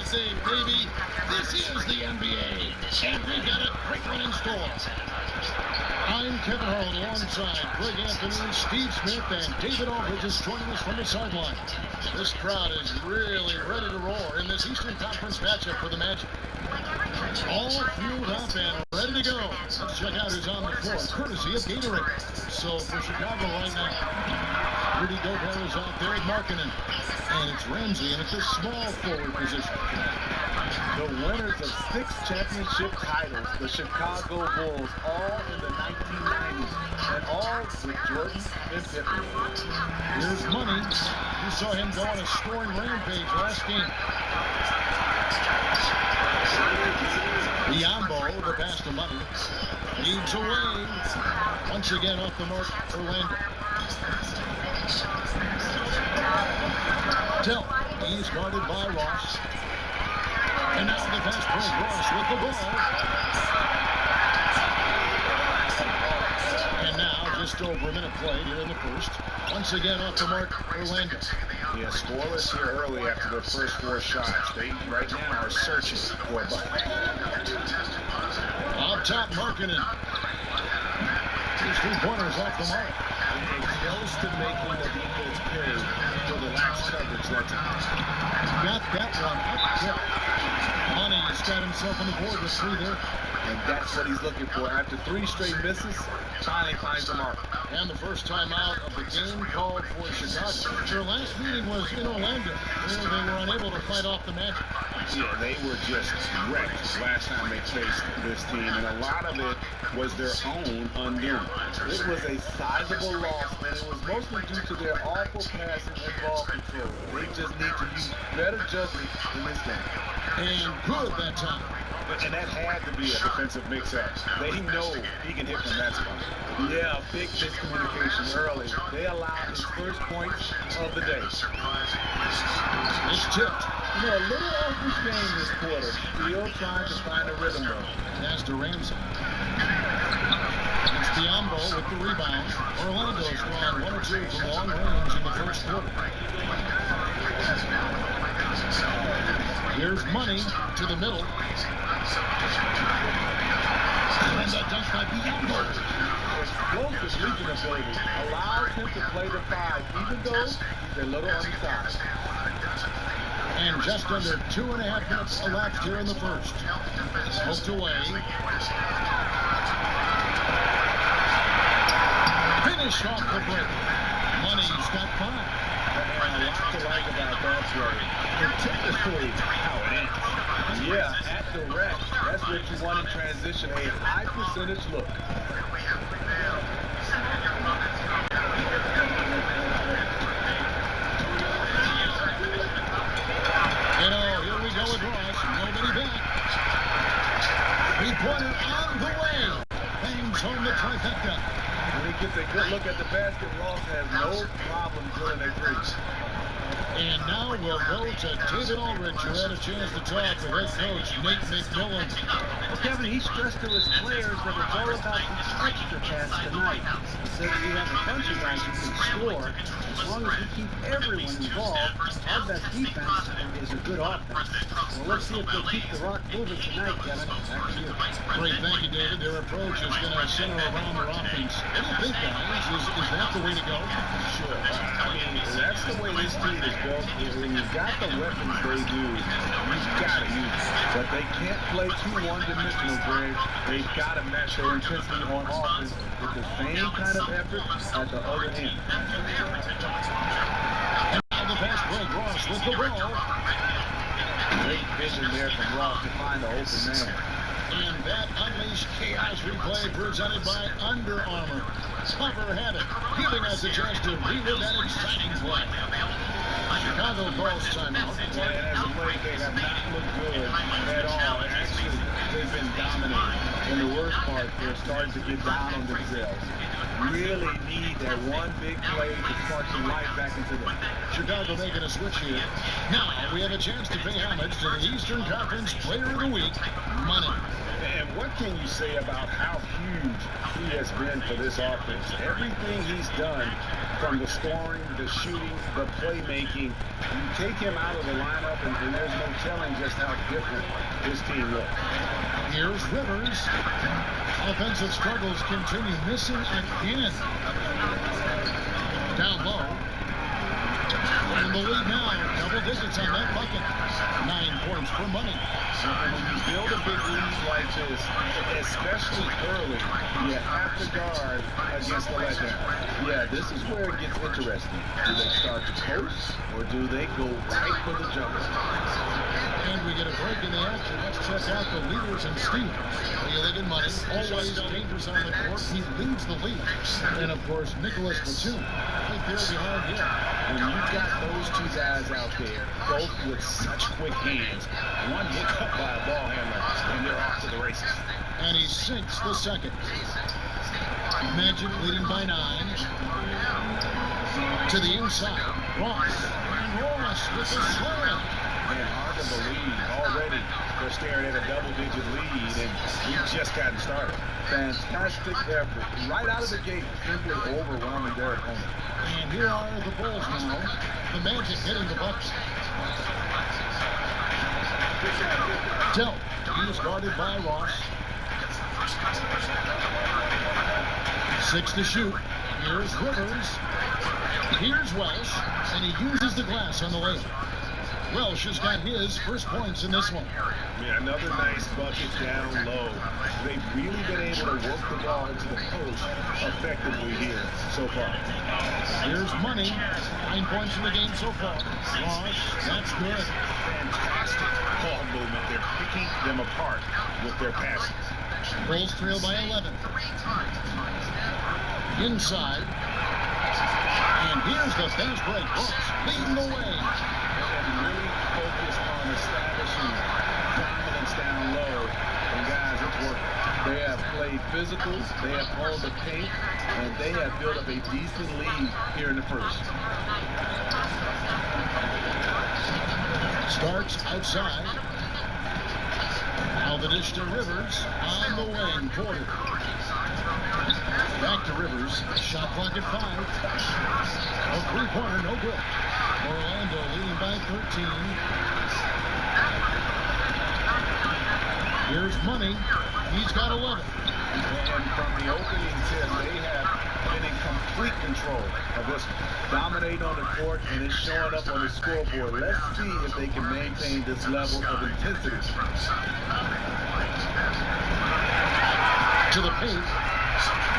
birthday, baby. This is the NBA, and we've got a great one in store. I'm Kevin Harlan alongside Greg Anthony, Steve Smith, and David Aldridge is joining us from the sideline. This crowd is really ready to roar in this Eastern Conference matchup for the Magic. All fueled up and ready to go. Let's check out who's on the floor, courtesy of Gatorade. So for Chicago right now, Rudy Gobert is out there at Markkanen. And it's Ramsey in at the small forward position. The winners of 6 championship titles, the Chicago Bulls, all in the 1990s, and all with Jordan and Pippen. Here's Money. You saw him go on a scoring rampage last game. Biombo, the pass to Money, leads away. Once again off the mark, Orlando. Dell, he's guarded by Ross. And now the fast break, Ross with the ball. And now just over a minute played here in the first. Once again off the mark, Orlando. Yeah, scoreless here early after their first 4 shots. They right now are searching for a bucket. Up top, Markkanen. These 3-pointers off the mark. And close to making the defense pay for the lax coverage that time. Got that one up top. Money's got himself on the board with 3 there. And that's what he's looking for. After 3 straight misses, finally finds the mark. And the first time out of the game called for Chicago. Their last meeting was in Orlando, where they were unable to fight off the Magic. Yeah, they were just wrecked last time they faced this team, and a lot of it was their own undoing. It was a sizable loss, and it was mostly due to their awful passing and ball control. They just need to use better judgment in this game. And good that time. And that had to be a defensive mix-up. They know he can hit from that spot. Yeah, big miscommunication early. They allowed his first points of the day. It's tipped. You know, a little off his game this quarter. Still trying to find a rhythm, though. Pass to Ramsey. It's Biombo with the rebound. Orlando's gone 1 or 2 from long range in the first quarter. Here's Money to the middle. And that dunk by Biombo. Explosive leaping ability allows him to play the 5, even though he's a little undersized. And just under 2.5 minutes elapsed here in the first. Poked away. Finish off the break. Money's got 5. And a lot to like about that play, particularly how it ends. Yeah, at the rack, that's what you want in transition, a high percentage look. You know, here we go with Ross. Nobody back. 3-pointer on the way. Bangs home the trifecta. When he gets a good look at the basket, Ross has no problem drilling a 3. And now we'll go to David Aldridge, who had a chance to talk with head coach Nate McMillan. Well, Kevin, he stressed to his players that it's all about the extra pass tonight. He said that we have a bunch of guys who can score. As long as we keep everyone involved, our best defense is a good offense. Well, let's see if they keep the rock moving tonight, Kevin. Back to you. Great, thank you, David. Their approach is going to center around their offense. What do you think, guys? Is that the way to go? Sure. I mean, that's the way this team is built. When you've got the weapons they do, you've got to use them. But they can't play too one-dimensional, Greg. They've got to match their intensity on offense with the same kind of effort at the other end. And now the pass break, Ross with the ball. Great vision there from Ross to find the open man. And that unleashed chaos replay presented by Under Armour. Cover had it, giving us a chance to relive that exciting play. Chicago calls timeout. Well, and as of late, they have not looked good at all. Actually, they've been dominating. And the worst part, they're starting to get down on themselves. Really need that one big play to spark some life back into them. Chicago making a switch here. Now we have a chance to pay homage to the Eastern Conference Player of the Week, Money. And what can you say about how huge he has been for this offense? Everything he's done from the scoring, the shooting, the playmaking. You take him out of the lineup, and there's no telling just how different this team looks. Here's Rivers. Offensive struggles continue, missing again. Down low. And the lead now, double digits on that bucket. 9 points for money. And when you build a big lead like this, especially early, you have to guard against the letdown. Yeah, this is where it gets interesting. Do they start to coast, or do they go right for the jumper? And we get a break in the action. Let's check out the leaders and Steve. League and money, always dangerous on the court. He leads the league. And of course, Nicholas Batum, right there behind him. When you've got those two guys out there, both with such quick hands, one hiccup by a ball handler, and they're off to the races. And he sinks the second. Magic leading by 9. To the inside, Ross. And Ross with the slam. Man, hard to believe already they're staring at a double-digit lead, and we've just gotten started. Fantastic effort. Right out of the gate, simply overwhelming their opponent. And here are the Bulls now. The Magic hitting the Bucks. Dell, he's guarded by Ross. 6 to shoot. Here's Rivers. Here's Welsh, and he uses the glass on the layup. Welsh has got his first points in this one. Yeah, another nice bucket down low. They've really been able to work the ball into the post effectively here so far. Here's Money. 9 points in the game so far. Ross, that's good. Fantastic ball movement. They're picking them apart with their passes. Bulls trail by 11. Inside. And here's the fast break. Ross leading the way. Really focused on establishing dominance down low. And guys, it's working. They have played physical, they have owned the paint, and they have built up a decent lead here in the first. Starts outside. Now the dish to Rivers on the wing. Porter. Back to Rivers. Shot clock at 5. A three-pointer, no good. Orlando leading by 13. Here's Money. He's got 11. And from the opening tip, they have been in complete control of this. Dominate on the court, and it's showing up on the scoreboard. Let's see if they can maintain this level of intensity. To the paint.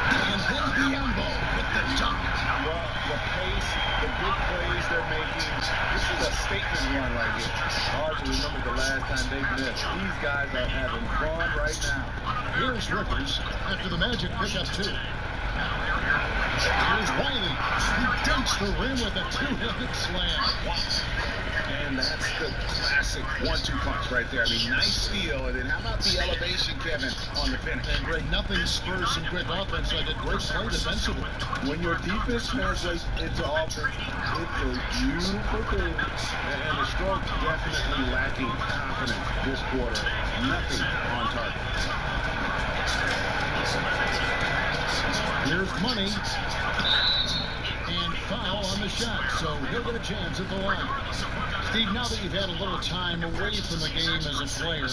And then Biombo with the dunk. Well, the pace, the good plays they're making, this is a statement run right here. Hard to remember the last time they missed. These guys are having fun right now. Here's Rivers after the Magic pick up 2. Here's Wiley. He dunks the rim with a 2-handed slam. Wow. And that's the classic 1-2 punch right there. I mean, nice steal. And then how about the elevation, Kevin, on the finish? And Greg, nothing spurs some great offense like a great play defensively. When your defense translates into offense, it's a beautiful thing. And the Strokes definitely lacking confidence this quarter. Nothing on target. Here's Money. And foul on the shot, so he'll get a chance at the line. Steve, now that you've had a little time away from the game as a player,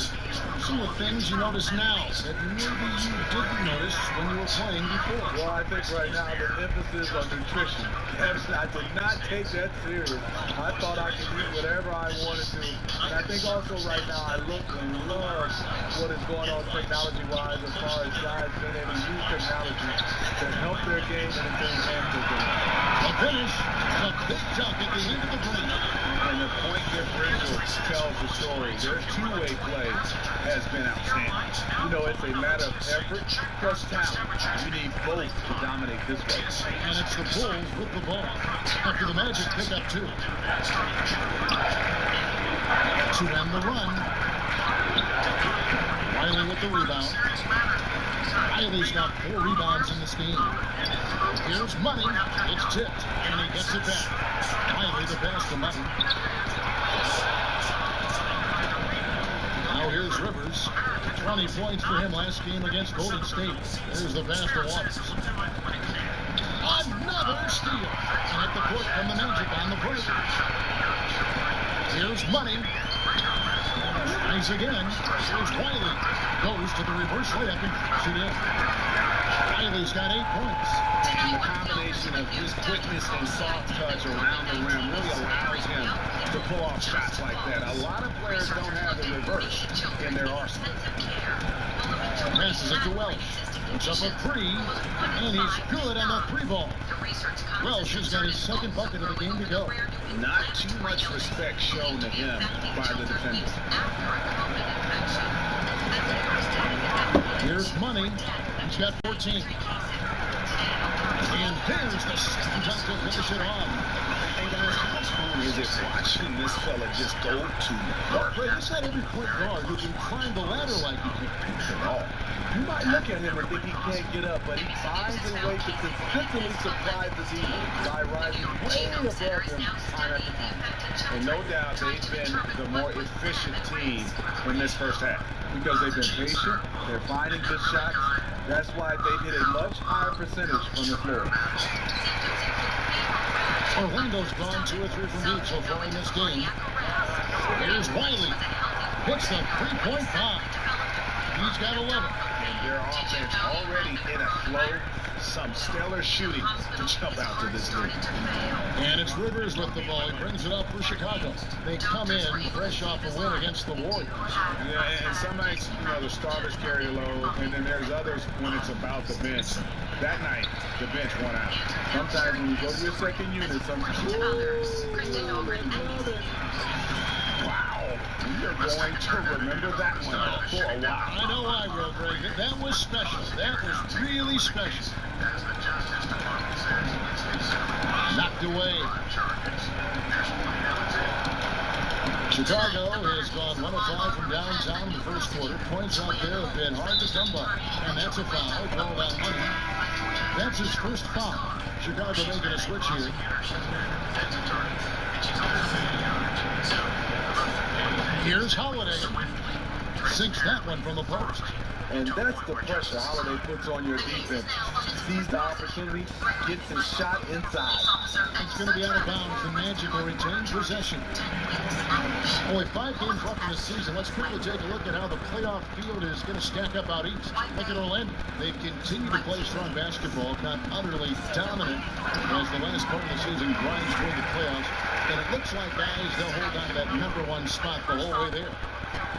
some of the things you notice now that maybe you didn't notice when you were playing before. Well, I think right now the emphasis on nutrition. Kevin, I did not take that serious. I thought I could eat whatever I wanted to. And I think also right now I look and love what is going on technology-wise as far as guys being able to use technology to help their game and enhance their game. The finish, a big dunk at the end of the break. And the point differential tells the story. Their two-way play has been outstanding. You know, it's a matter of effort plus talent. You need both to dominate this race. And it's the Bulls with the ball after the Magic pick up 2. To end the run. Wiley with the rebound. Wiley's got 4 rebounds in this game. Here's Money. It's tipped, and he gets it back. Wiley the pass to Money. Now here's Rivers. 20 points for him last game against Golden State. There's the pass to Waters. Another steal. And at the court from the Magic on the break. Here's Money. Tries again. Here's Wiley. Goes to the reverse layup and puts it in. Wiley's got 8 points. And the combination of his quickness and soft touch around the rim really allows him to pull off shots like that. A lot of players don't have the reverse in their arsenal. Passes it to Welsh. Puts up a three, and he's good on the three ball. Welsh has got his second bucket of the game to go. Not too much respect shown to him by the defenders. Here's Money. He's got 14. And there's the second time to finish it off. Hey guys, how fun is it watching this fella just go to work? Well, he's not every point guard who can climb the ladder like he can at all. You might look at him and think he can't get up, but he finds a way to consistently surprise the defense by rising way above them time after time. And no doubt they've been the more efficient team in this first half. Because they've been patient, they're finding good shots. That's why they've hit a much higher percentage from the floor. Orlando's gone 2 or 3 from deep so far in this game. Here's Wiley. Hits the three-point bomb. He's got 11. And their offense already in a flow. Some stellar shooting to jump out to this league. And it's Rivers with the ball. He brings it up for Chicago. They come in fresh off a win against the Warriors. Yeah, and some nights, you know, the starters carry a load, and then there's others when it's about the bench. That night, the bench won out. Sometimes when you go to your second unit, sometimes Wow, we are going to remember that one for a while. I know I will, Greg. That was special. That was really special. Knocked away. Chicago has gone 1 of 5 from downtown in the first quarter. Points out there have been hard to come by. And that's a foul called on Money. That's his first foul. Chicago making a switch here. Here's Holiday. Sinks that one from the post. and that's the pressure Holiday puts on your defense. Sees the opportunity, gets his shot inside. It's going to be out of bounds. The Magic will retain possession. Only 5 games left in the season. Let's quickly take a look at how the playoff field is going to stack up out east. Look at Orlando. They've continued to play strong basketball, not utterly dominant as the last part of the season grinds toward the playoffs. And it looks like, guys, they'll hold on to that #1 spot the whole way there.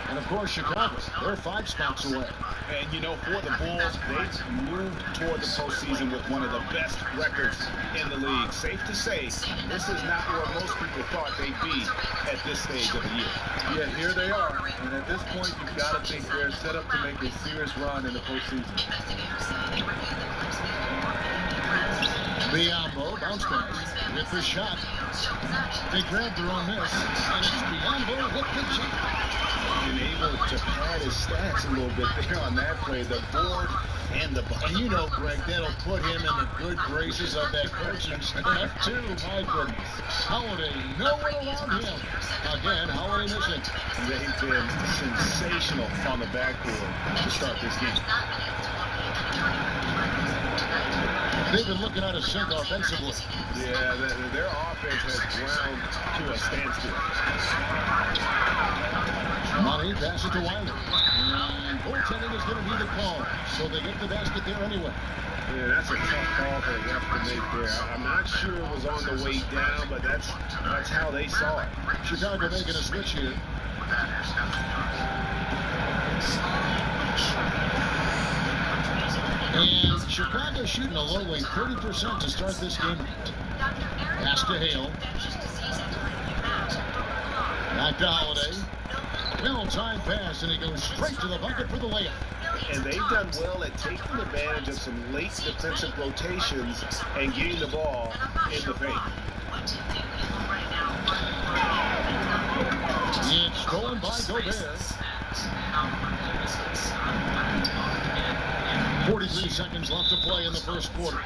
And, of course, Chicago, they're 5 spots away. And, you know, for the Bulls, they've moved toward the postseason with one of the best records in the league. Safe to say, this is not where most people thought they'd be at this stage of the year. Yeah, here they are. And at this point, you've got to think they're set up to make a serious run in the postseason. Biombo, bounce back with the shot. They grabbed their own miss, and it's Biombo with the shot. Been able to pad his stats a little bit there on that play, the board and the bucket. And you know, Greg, that'll put him in the good graces of that coaching staff, too. My goodness. Holiday, no one around him. Again, Holiday missing. They've been sensational on the backboard to start this game. They've been looking at a sink offensively. Yeah, their offense has ground to a standstill. Money, pass it to Wiley. And goaltending is going to be the call. So they get the basket there anyway. Yeah, that's a tough call for the ref to make there. I'm not sure it was on the way down, but that's how they saw it. Chicago making a switch here. And Chicago shooting a lowly 30% to start this game. Pass to Hale. Back to Holiday. Well-timed pass, and he goes straight to the bucket for the layup. And they've done well at taking advantage of some late defensive rotations and getting the ball in the paint. It's stolen by Gobert. 43 seconds left to play in the first quarter.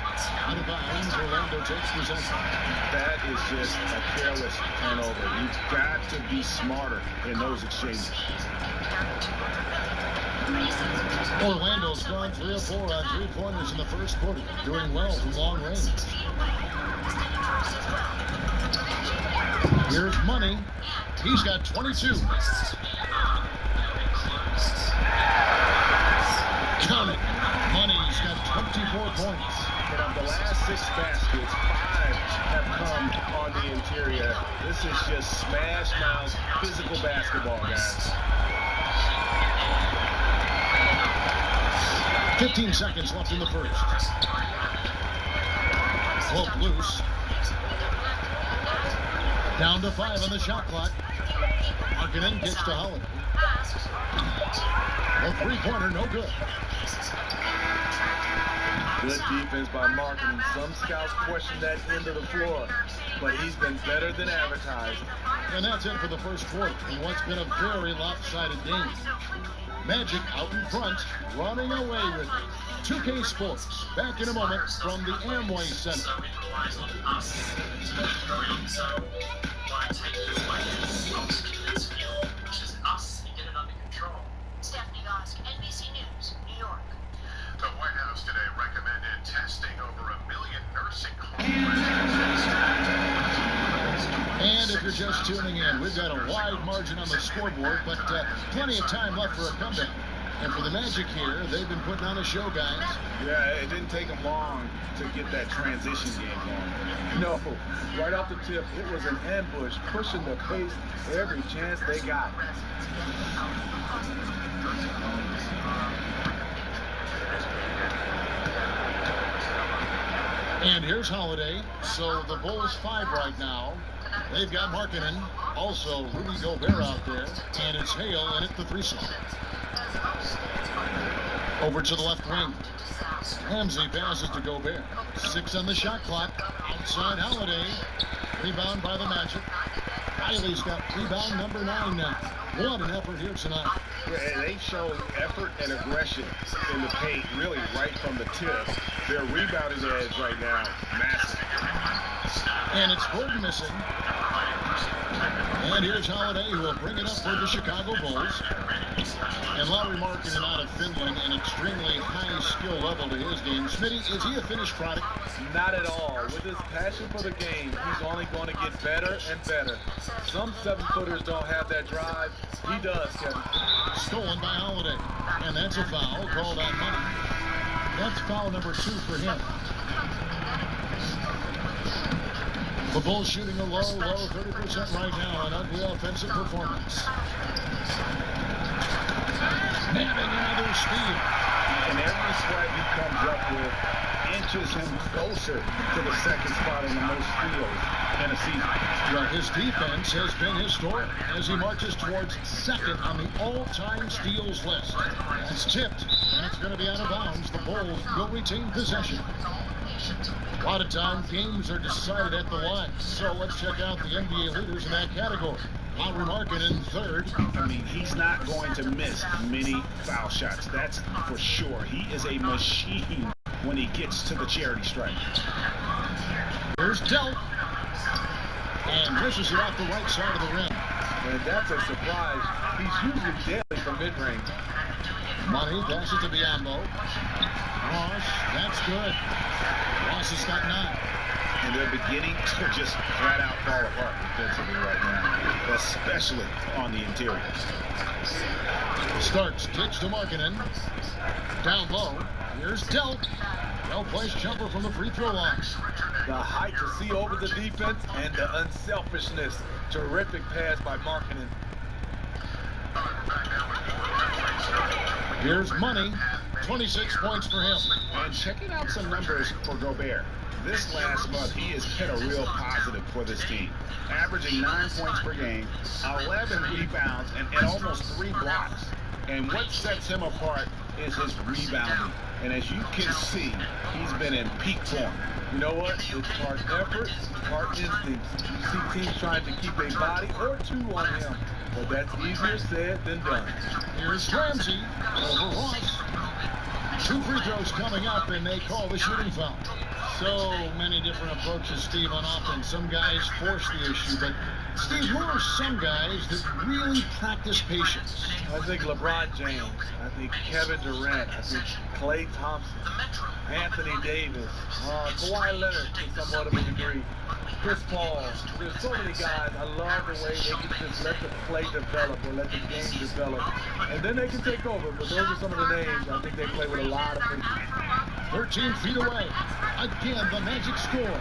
Out of bounds, Orlando takes possession. That is just a careless turnover. You've got to be smarter in those exchanges. Orlando's gone 3 of 4 on 3-pointers in the first quarter, doing well from long range. Here's Money. He's got 22. Count it. Money's got 24 points. And of the last 6 baskets, 5 have come on the interior. This is just smash mouth physical basketball, guys. 15 seconds left in the first. Cloak loose. Down to 5 on the shot clock. Markkanen kicks to Holiday. A three-pointer, no good. Good defense by Markkanen. Some scouts question that end of the floor, but he's been better than advertised. And that's it for the first quarter in what's been a very lopsided game. Magic out in front, running away with it. 2K Sports, back in a moment from the Amway Center. Stephanie Gosk, NBC News, New York. The White House today recommended testing over 1 million nursing homes. And if you're just tuning in, we've got a wide margin on the scoreboard, but plenty of time left for a comeback. And for the Magic here, they've been putting on a show, guys. Yeah, it didn't take them long to get that transition game going. No, right off the tip, it was an ambush, pushing the pace every chance they got. And here's Holiday. So the Bulls 5 right now. They've got Markkanen, also Rudy Gobert out there, and it's Hale in at the 3 slot. Over to the left wing. Ramsey passes to Gobert. 6 on the shot clock. Outside Holiday. Rebound by the Magic. Riley's got rebound number 9 now. What an effort here tonight. Yeah, they show effort and aggression in the paint, really right from the tip. Their rebounding edge right now, massive. And it's Gordon missing. And here's Holiday, who will bring it up for the Chicago Bulls. And Larry Markkanen out of Finland, an extremely high skill level to his game. Smitty, is he a finished product? Not at all. With his passion for the game, he's only going to get better and better. Some 7-footers don't have that drive. He does, Kevin. Stolen by Holiday. And that's a foul called on Money. That's foul number 2 for him. The Bulls shooting a low 30% right now. An ugly offensive performance. Nabbing another steal. And every swipe he comes up with inches him closer to the second spot in the most steals in a season. Well, his defense has been historic as he marches towards second on the all-time steals list. It's tipped, and it's going to be out of bounds. The Bulls will retain possession. A lot of time, games are decided at the line. So let's check out the NBA leaders in that category. Larry Markkanen third. I mean, he's not going to miss many foul shots. That's for sure. He is a machine when he gets to the charity stripe. Here's Delt. And misses it off the right side of the rim. And that's a surprise. He's usually deadly from mid-range. Money passes to Biombo. Ross, that's good. Ross has got 9. And they're beginning to just flat out fall apart defensively right now, especially on the interior. Starks kicks to Markkanen. Down low. Here's Delt. Well-placed jumper from the free throw line. The height to see over the defense and the unselfishness. Terrific pass by Markkanen. Here's Money. 26 points for him. And checking out some numbers for Gobert. This last month, he has been a real positive for this team. Averaging 9 points per game, 11 rebounds, and almost 3 blocks. And what sets him apart is his rebounding. And as you can see, he's been in peak form. You know what? It's part effort, part instinct. You see teams trying to keep a body or 2 on him. But that's easier said than done. Here's Ramsey over Ross. 2 free throws coming up, and they call the shooting foul. So many different approaches, Steve, on offense. Some guys force the issue, but Steve, who are some guys that really practice patience? I think LeBron James. I think Kevin Durant. I think Klay Thompson. Anthony Davis. Kawhi Leonard to somewhat of a degree. Chris Paul. There's so many guys. I love the way they can just let the play develop or let the game develop. And then they can take over. But those are some of the names I think they play with a lot of patience. 13 feet away. Again, the Magic score.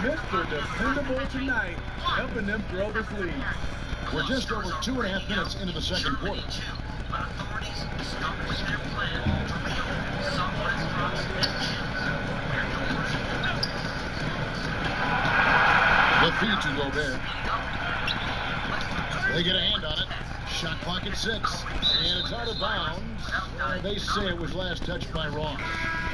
Mr. Dependable tonight, helping them throw this lead. We're just over 2.5 minutes into the second quarter. The feed to Gobert. They get a hand on it. Shot clock at 6. And it's out of bounds. They say it was last touched by Ross.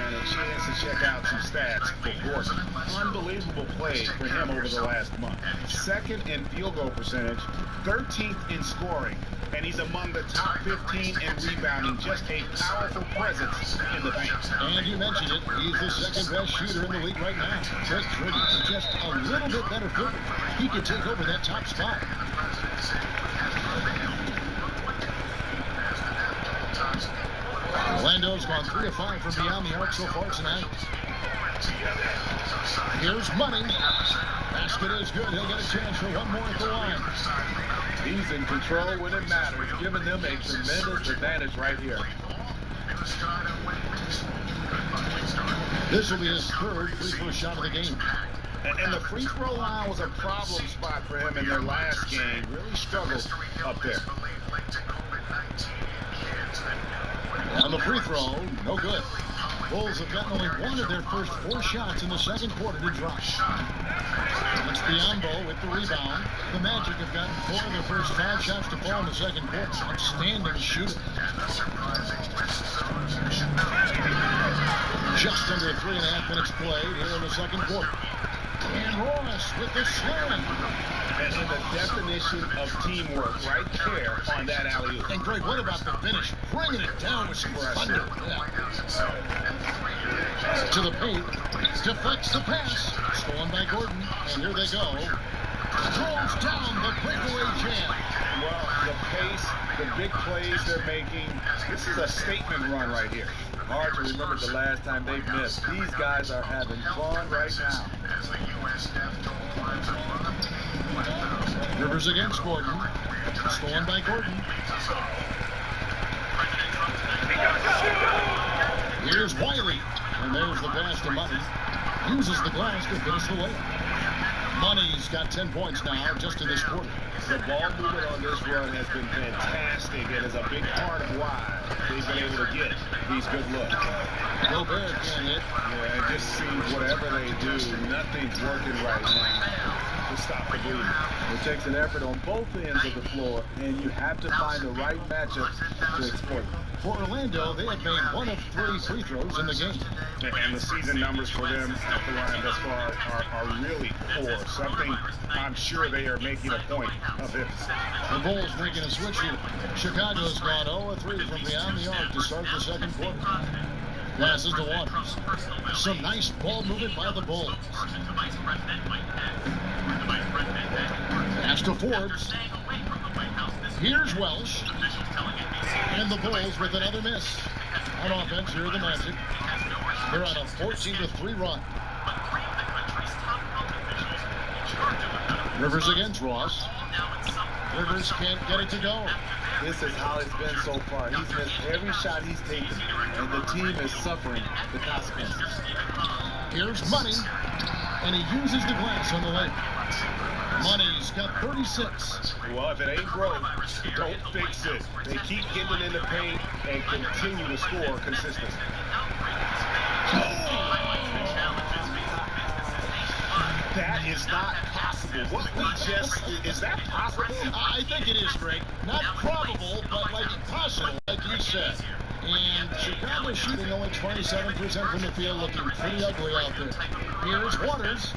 And a chance to check out some stats for Gordon. Unbelievable play for him over the last month. Second in field goal percentage, 13th in scoring, and he's among the top 15 in rebounding. Just a powerful presence in the paint. And you mentioned it, he's the second best shooter in the league right now. Just a little bit better footer. He could take over that top spot. Orlando's gone 3 of 5 from beyond the arc so far tonight. Here's Money. Basket is good. He'll get a chance for one more at the line. He's in control when it matters, giving them a tremendous advantage right here. This will be his third free throw shot of the game. And the free throw line was a problem spot for him in their last game. Really struggled up there. On the free throw, no good. Bulls have gotten only one of their first 4 shots in the second quarter to drop. It's Biombo with the rebound. The Magic have gotten 4 of their first 5 shots to fall in the second quarter. Outstanding shooter. Just under 3.5 minutes played here in the second quarter. And Ross with the slam. And the definition of teamwork right there on that alley-oop. And Greg, what about the finish? Bringing it down with some thunder. Yeah. To the paint. Deflects the pass. Stolen by Gordon. And here they go. Throws down the breakaway jam. Well, the pace, the big plays they're making. This is a statement run right here. Hard to remember the last time they've missed. These guys are having fun right now. Rivers against Gordon. Stolen by Gordon. Here's Wiley. And there's the pass to Money. Uses the glass to finish the layup. Money's got 10 points now just in this quarter. The ball movement on this run has been fantastic and is a big part of why they've been able to get these good looks. Gobert can't hit. Yeah, it just seems whatever they do, nothing's working right now to stop the bleeding. It takes an effort on both ends of the floor, and you have to find the right matchups to exploit. For Orlando, they have made 1 of 3 free throws in the game. And the season numbers for them at the line thus far are really poor. Something I'm sure they are making a point of it. The Bulls making a switch here. Chicago's gone 0 of 3 from beyond the arc to start the second quarter. Passes to Waters. Some nice ball movement by the Bulls. Pass to Forbes. Here's Welsh. And the Bulls with another miss. On offense, here are the Magic. They're on a 14-3 run. Rivers against Ross. Rivers can't get it to go. This is how it's been so far. He's missed every shot he's taken, and the team is suffering the consequences. Here's Money, and he uses the glass on the layup. Money's got 36. Well, if it ain't broke, don't fix it. They keep getting in the paint and continue to score consistently. That is not possible. What we just, is that possible? I think it is, Greg. Not probable, but like possible, like you said. And Chicago shooting only 27% from the field, looking pretty ugly out there. Here's Waters.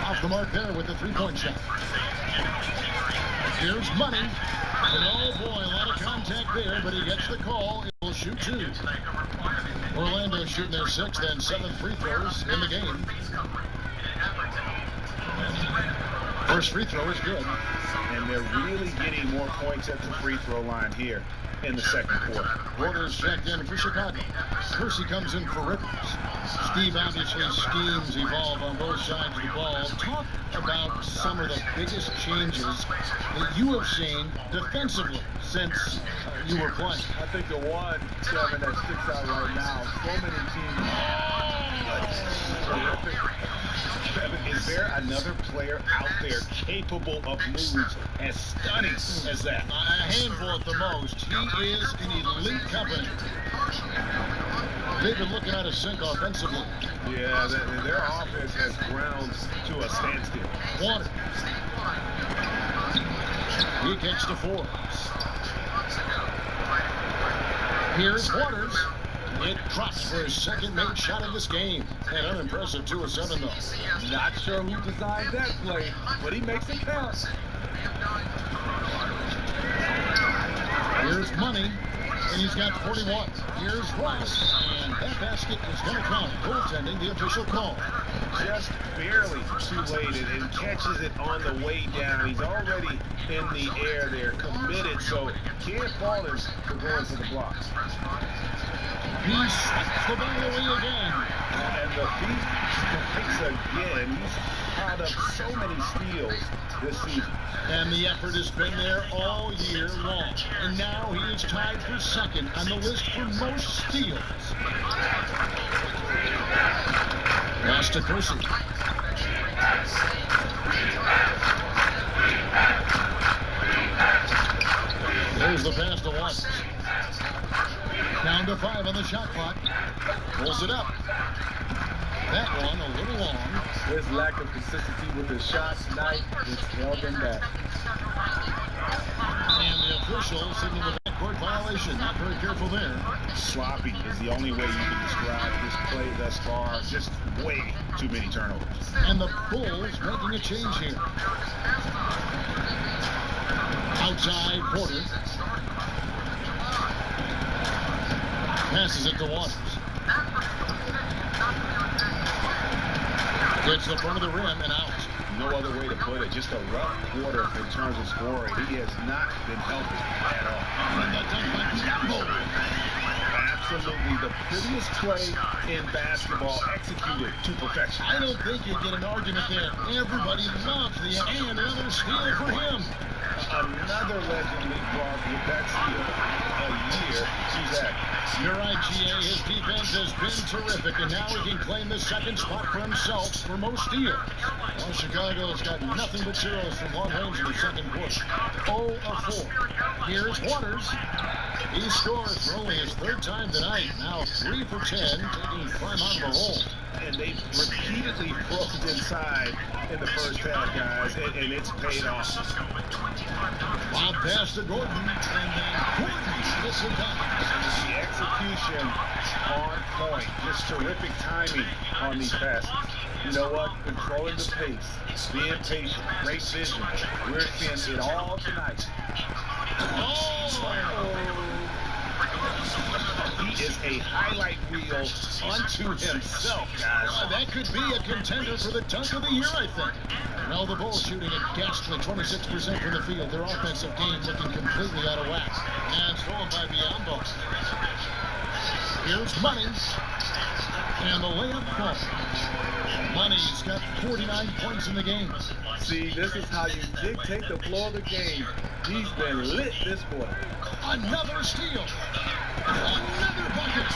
Off the mark there with the 3-point shot. Here's Money. And oh boy, a lot of contact there, but he gets the call. He will shoot 2. Orlando shooting their 6th and 7th free throws in the game. First free throw is good. And they're really getting more points at the free throw line here in the second quarter. Porter's checked in for Chicago. Percy comes in for Rivers. Steve, obviously, schemes evolve on both sides of the ball. Talk about some of the biggest changes that you have seen defensively since you were playing. I think the one, Kevin, that sticks out right now, so many teams. Kevin, is there another player out there capable of moves as stunning as that? A handful at the most. He is in elite company. They've been looking at a sink offensively. Yeah, their offense has ground to a standstill. Waters. He kicks to four. Here's Waters. It drops for his second made shot of this game. And unimpressive 2 of 7 though. Not sure who designed that play, but he makes it count. Here's Money, and he's got 41. Here's Rice, and that basket is going to count. Goaltending, the official call. Just barely too late, and catches it on the way down. He's already in the air there, committed, so can't fault him for going to the blocks. He swats the ball away again. And the beat strikes again. He's piled up so many steals this season. And the effort has been there all year long. And now he is tied for second on the list for most steals. Pass to Percy. There's the pass to Waters. Down to 5 on the shot clock. Pulls it up. That one a little long. His lack of consistency with his shots tonight has held him back. And the official signaled the backcourt violation. Not very careful there. Sloppy is the only way you can describe this play thus far. Just way too many turnovers. And the Bulls making a change here. Outside Porter. Passes it to Waters. Gets the front of the rim and out. No other way to put it. Just a rough quarter in terms of scoring. He has not been healthy at all. And that done by Diablo. Absolutely the prettiest play in basketball, executed to perfection. I don't think you get an argument there. Everybody loves the and another steal for him. Another legend leapfrog with that steal. A year he's at. You're right, GA. His defense has been terrific, and now he can claim the second spot for himself for most steals. Well, Chicago's got nothing but zeros from long range in the second quarter. 0 of 4. Here's Waters. He scores for only his third time tonight. Now 3 for 10, taking prime out of the hole. And they've repeatedly broken inside in the first half, guys, and it's paid off. Bob pass to Gordon, and then Gordon gets it done. The execution on point. Just terrific timing on these passes. You know what? Controlling the pace, being patient, great vision. We're seeing it all tonight. He is a highlight reel unto himself, guys. That could be a contender for the dunk of the year, I think. Now the Bulls shooting a ghastly 26% from the field. Their offensive game looking completely out of whack. And stolen by Biombo. Here's Money. And the layup falls. Money's got 49 points in the game. See, this is how you dictate the flow of the game. He's been lit this quarter. Another steal. Another bucket.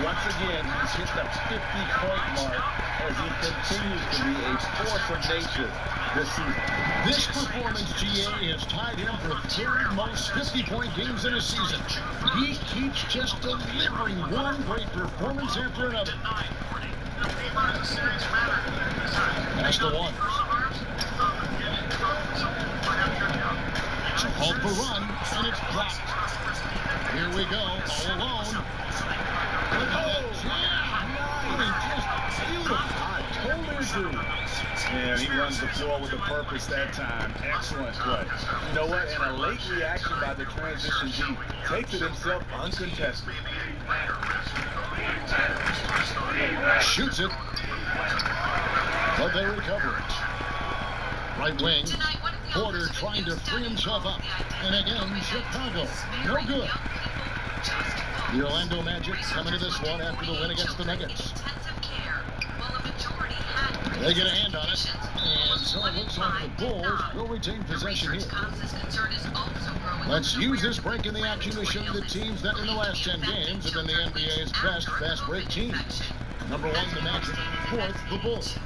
Once again, he's hit the 50-point mark as he continues to be a force of nature this season. This performance, GA, has tied him for third most 50-point games in a season. He keeps just delivering one great performance after another. Pass to Waters. It's a halt for run, and it's blocked. Here we go, all alone. Look at that jam. Just beautiful. I totally agree. Yeah, he runs the floor with a purpose that time. Excellent play. You know what? And a late reaction by the transition G takes it himself uncontested. Shoots it. But they recover it. Right wing, Porter trying to free himself up. And again, Chicago. No good. The Orlando Magic coming to this one after the win against the Nuggets. They get a hand on it, and so it looks like the Bulls will retain possession here. Let's use this break in the action to show you the teams that in the last 10 games have been the NBA's best fast break teams. Number 1, the Magic. 4th, the Bulls.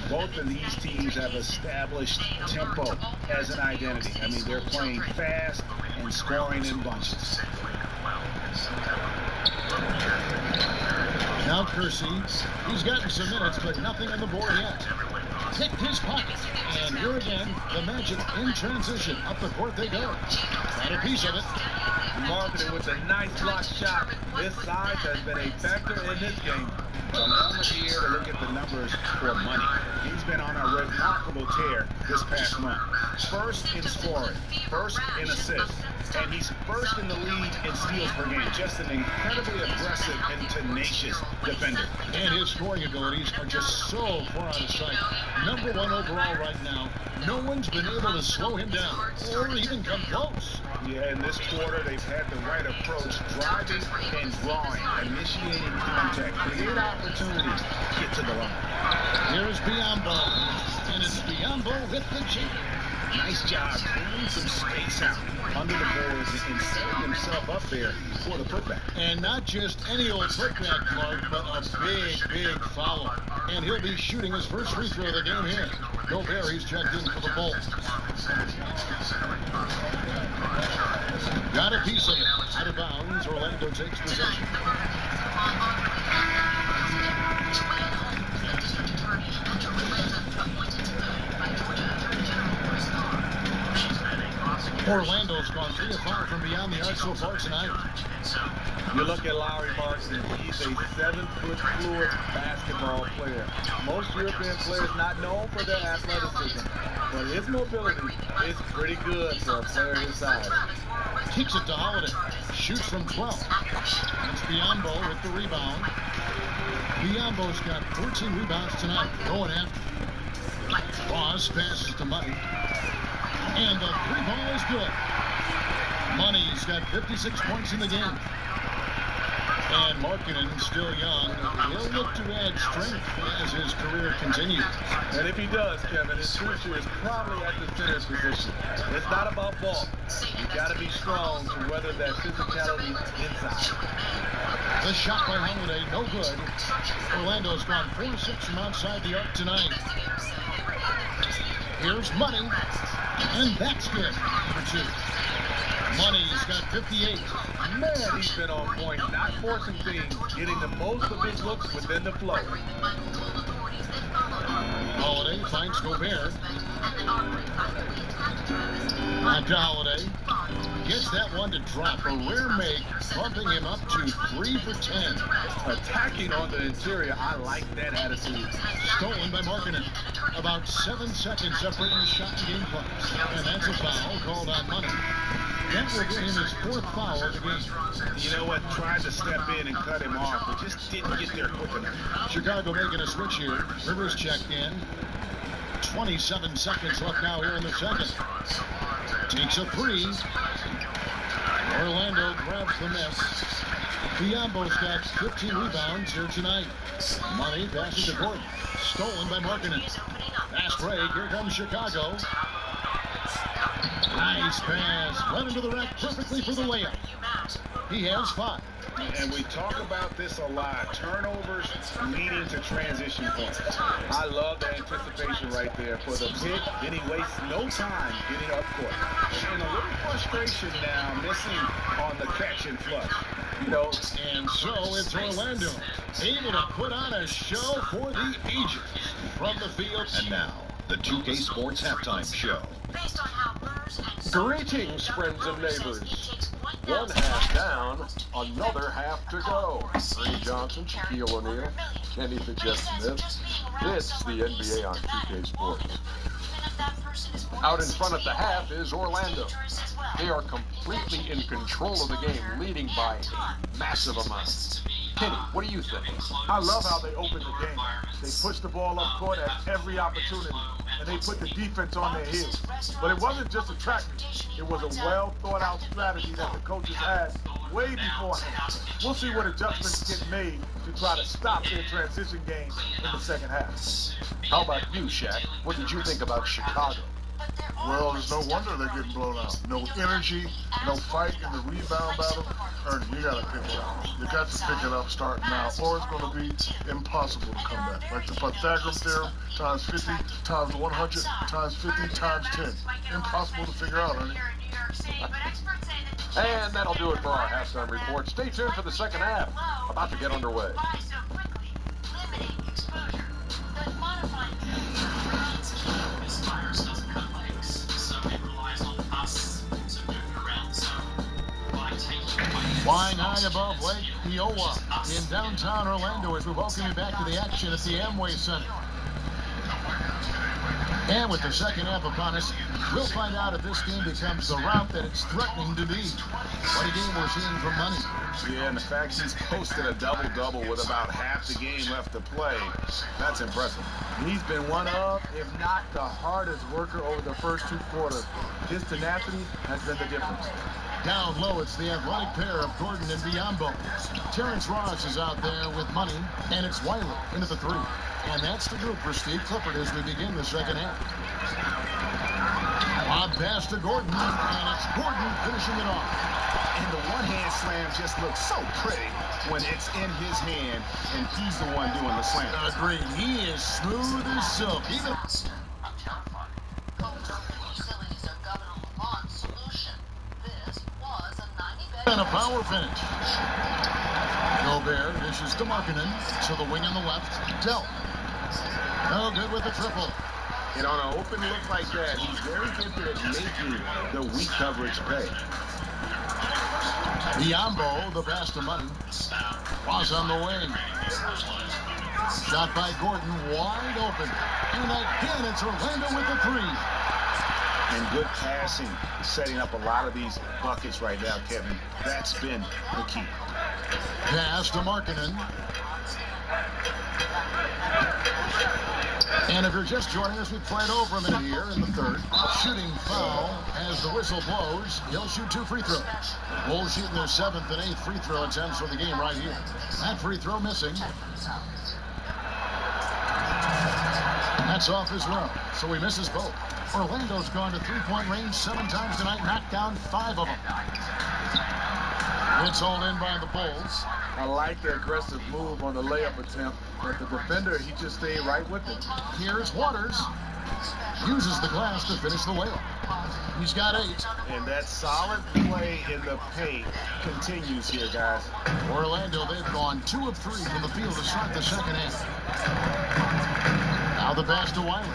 Both of these teams have established tempo as an identity. I mean, they're playing fast and scoring in bunches. Now Kersey, he's gotten some minutes, but nothing on the board yet. Picked his pocket, and here again, the Magic in transition. Up the court they go. Got a piece of it. Marketed with a nice block shot. This size has been a factor in this game. The moment here to look at the numbers for money. He's been on a remarkable tear this past month. First in scoring, first in assists, and he's first in the league in steals per game. Just an incredibly aggressive and tenacious defender. And his scoring abilities are just so far out of sight. Number 1 overall right now. No one's been able to slow him down or even come close. Yeah, in this quarter, they've had the right approach, driving and drawing, initiating contact, create opportunities, get to the line. Here's Biombo, and it's Biombo with the jam. Nice job clearing some space out under the boards and setting himself up there for the putback. And not just any old putback, Clark, but a big foul. And he'll be shooting his first free throw of the game here. Gobert, he's checked in for the Bulls. Got a piece of it. Out of bounds, Orlando takes possession. Orlando's gone 3 of 5 from beyond the arc so far tonight. You look at Larry Markson, he's a 7-foot fluid basketball player. Most European players not known for their athleticism, but his mobility is pretty good for a player his size. Kicks it to Holiday. Shoots from 12. It's Biombo with the rebound. Biombo's got 14 rebounds tonight. Going after. Ross passes to Money. And the 3-ball is good. Money's got 56 points in the game. And Markkanen, still young, he'll look to add strength as his career continues. And if he does, Kevin, his future is probably at the center position. It's not about ball. You've got to be strong to weather that physicality inside. The shot by Holiday, no good. Orlando's gone 4-6 from outside the arc tonight. Here's Money, and that's good for 2. Money's got 58. Man, he's been on point, not forcing things, getting the most of his looks within the flow. Holiday finds Gobert. Back to Holiday. Gets that one to drop. A rare make, bumping him up to 3 for 10. Attacking on the interior, I like that attitude. Stolen by Markkanen. About 7 seconds separating the shot and game clock. And that's a foul called on Money. That will get him his 4th foul of the game. You know what? Tried to step in and cut him off, but just didn't get there quick enough. Chicago making a switch here. Rivers checked in. 27 seconds left now here in the second. Takes a 3. Orlando grabs the miss. Biombo's got 15 rebounds here tonight. Money passes to Gordon. Stolen by Markkanen. Fast break. Here comes Chicago. Nice pass. Right into the rack perfectly for the layup. He has 5. And we talk about this a lot. Turnovers leading to transition points. I love the anticipation right there for the pick. Then he wastes no time getting up court. And a little frustration now missing on the catch and flush. You know, and so it's Orlando able to put on a show for the ages from the field. And now, the 2K Sports Halftime Show. Greetings, friends and neighbors. One half down, another half to go. Ernie Johnson, Shaquille O'Neal, Kenny Fitzgerald. It's the NBA on 2K Sports. Out in front of the half is Orlando. They are completely in control of the game, leading by a massive amount. Kenny, what do you think? I love how they open the game. They push the ball up court at every opportunity. and they put the defense on their heels. But it wasn't just a tactic. It was a well-thought-out strategy that the coaches had way beforehand. We'll see what adjustments get made to try to stop their transition game in the second half. How about you, Shaq? What did you think about Chicago? Well, there's no wonder they're getting blown out. No energy, no fight in the rebound battle. Ernie, you got to pick it up. You got to pick it up starting now, or it's going to be impossible to come back. Like the Pythagorean theorem, times 50, times 100, times 50, times 10. Impossible to figure out, Ernie. And that'll do it for our halftime report. Stay tuned for the second half. About to get underway. Flying high above Lake Eola in downtown Orlando as we welcome you back to the action at the Amway Center. And with the second half upon us, we'll find out if this game becomes the route that it's threatening to be. What a game we're seeing from Money. Yeah, and the fact he's posted a double-double with about half the game left to play, that's impressive. He's been one of, if not the hardest worker over the first two quarters. His tenacity has been the difference. Down low, it's the athletic pair of Gordon and Biombo. Terrence Ross is out there with Money, and it's Wiley into the three. And that's the group for Steve Clifford as we begin the second half. Lob pass to Gordon, and it's Gordon finishing it off. And the one-hand slam just looks so pretty when it's in his hand, and he's the one doing the slam. Agreed. He is smooth as silk. Even and a power finish. Gobert dishes to Markkanen to the wing on the left. Dell. No good with the triple. And on an open look like that, he's very gifted at making the weak coverage pay. Biombo, the pass to Money. Ross on the wing. Shot by Gordon, wide open. And again, it's Orlando with the three. And good passing, setting up a lot of these buckets right now, Kevin. That's been the key. Pass to Markkanen. And if you're just joining us, we played over a minute here in the third. Shooting foul as the whistle blows. He'll shoot two free throws. Bulls shooting their 7th and 8th free throw attempts for the game right here. That free throw missing. That's off as well, so he misses both. Orlando's gone to three-point range 7 times tonight, knocked down 5 of them. It's hauled in by the Bulls. I like the aggressive move on the layup attempt, but the defender, he just stayed right with it. Here's Waters. Uses the glass to finish the layup. He's got 8. And that solid play in the paint continues here, guys. Orlando, they've gone 2 of 3 from the field to start the second half. Now the pass to Wiley.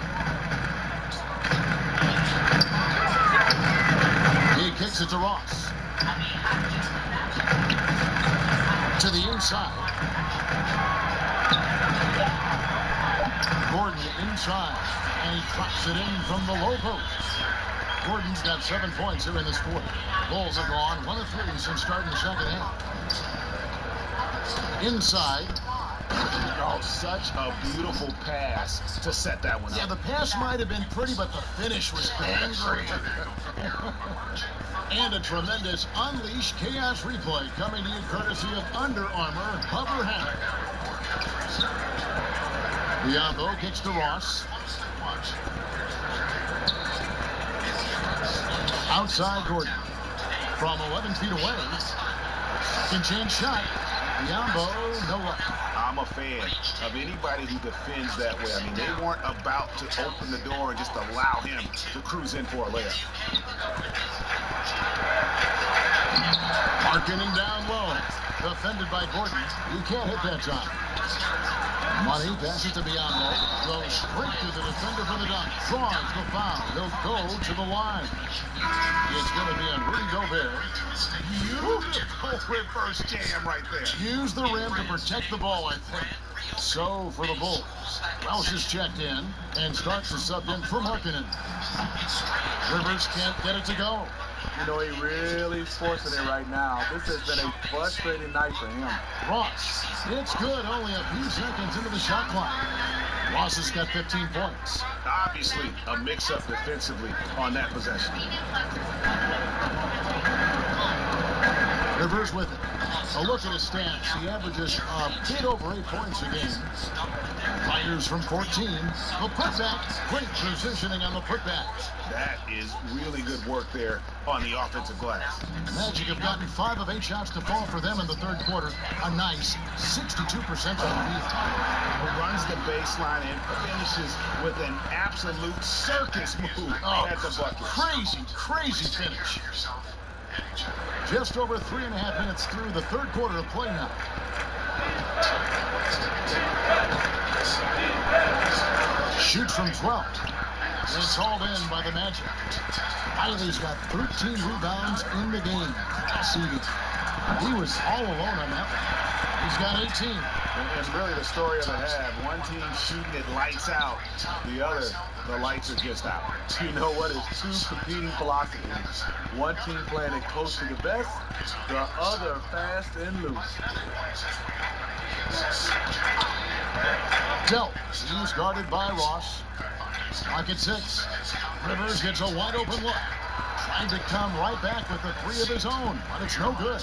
He kicks it to Ross. To the inside. Gordon inside. And he drops it in from the low post. Gordon's got 7 points here in this quarter. Bulls have gone 1 of 3 since starting the second half. Inside. Oh, such a beautiful pass to set that one up. Yeah, the pass might have been pretty, but the finish was angry. And a tremendous Unleash Chaos replay coming to you courtesy of Under Armour Hover Hammock. Biombo kicks to Ross. Outside Gordon. From 11 feet away. Second chance shot. Biombo, no luck. I'm a fan of anybody who defends that way. I mean, they weren't about to open the door and just allow him to cruise in for a layup. Markkanen down low. Defended by Gordon. You can't hit that time. Money passes to Biombo. Goes straight to the defender for the dunk. Draws the foul. He'll go to the line. It's going to be on Rudy Gobert. Beautiful reverse jam right there. Use the rim to protect the ball, I think. So for the Bulls, Welsh is checked in and starts to sub in for Markkanen. Rivers can't get it to go. You know, he really is forcing it right now. This has been a frustrating night for him. Ross, it's good. Only a few seconds into the shot clock. Ross has got 15 points. Obviously, a mix-up defensively on that possession. Rivers with it. A look at his stats. He averages a bit over 8 points a game. Fires from 14. The putback. Great positioning on the putback. That is really good work there on the offensive glass. Magic have gotten 5 of 8 shots to fall for them in the third quarter. A nice 62% on the field. Runs the baseline and finishes with an absolute circus move at the bucket. Crazy finish. Just over 3.5 minutes through the third quarter of play now. Shoots from 12. It's hauled in by the Magic. Riley's got 13 rebounds in the game. He was all alone on that one. He's got 18. And really the story of the half. One team shooting it lights out. The other, the lights are just out. You know what? It's two competing philosophies. One team playing it close to the best, the other fast and loose. Delt, he's guarded by Ross. Pocket 6. Rivers gets a wide open look. Trying to come right back with the 3 of his own, but it's no good.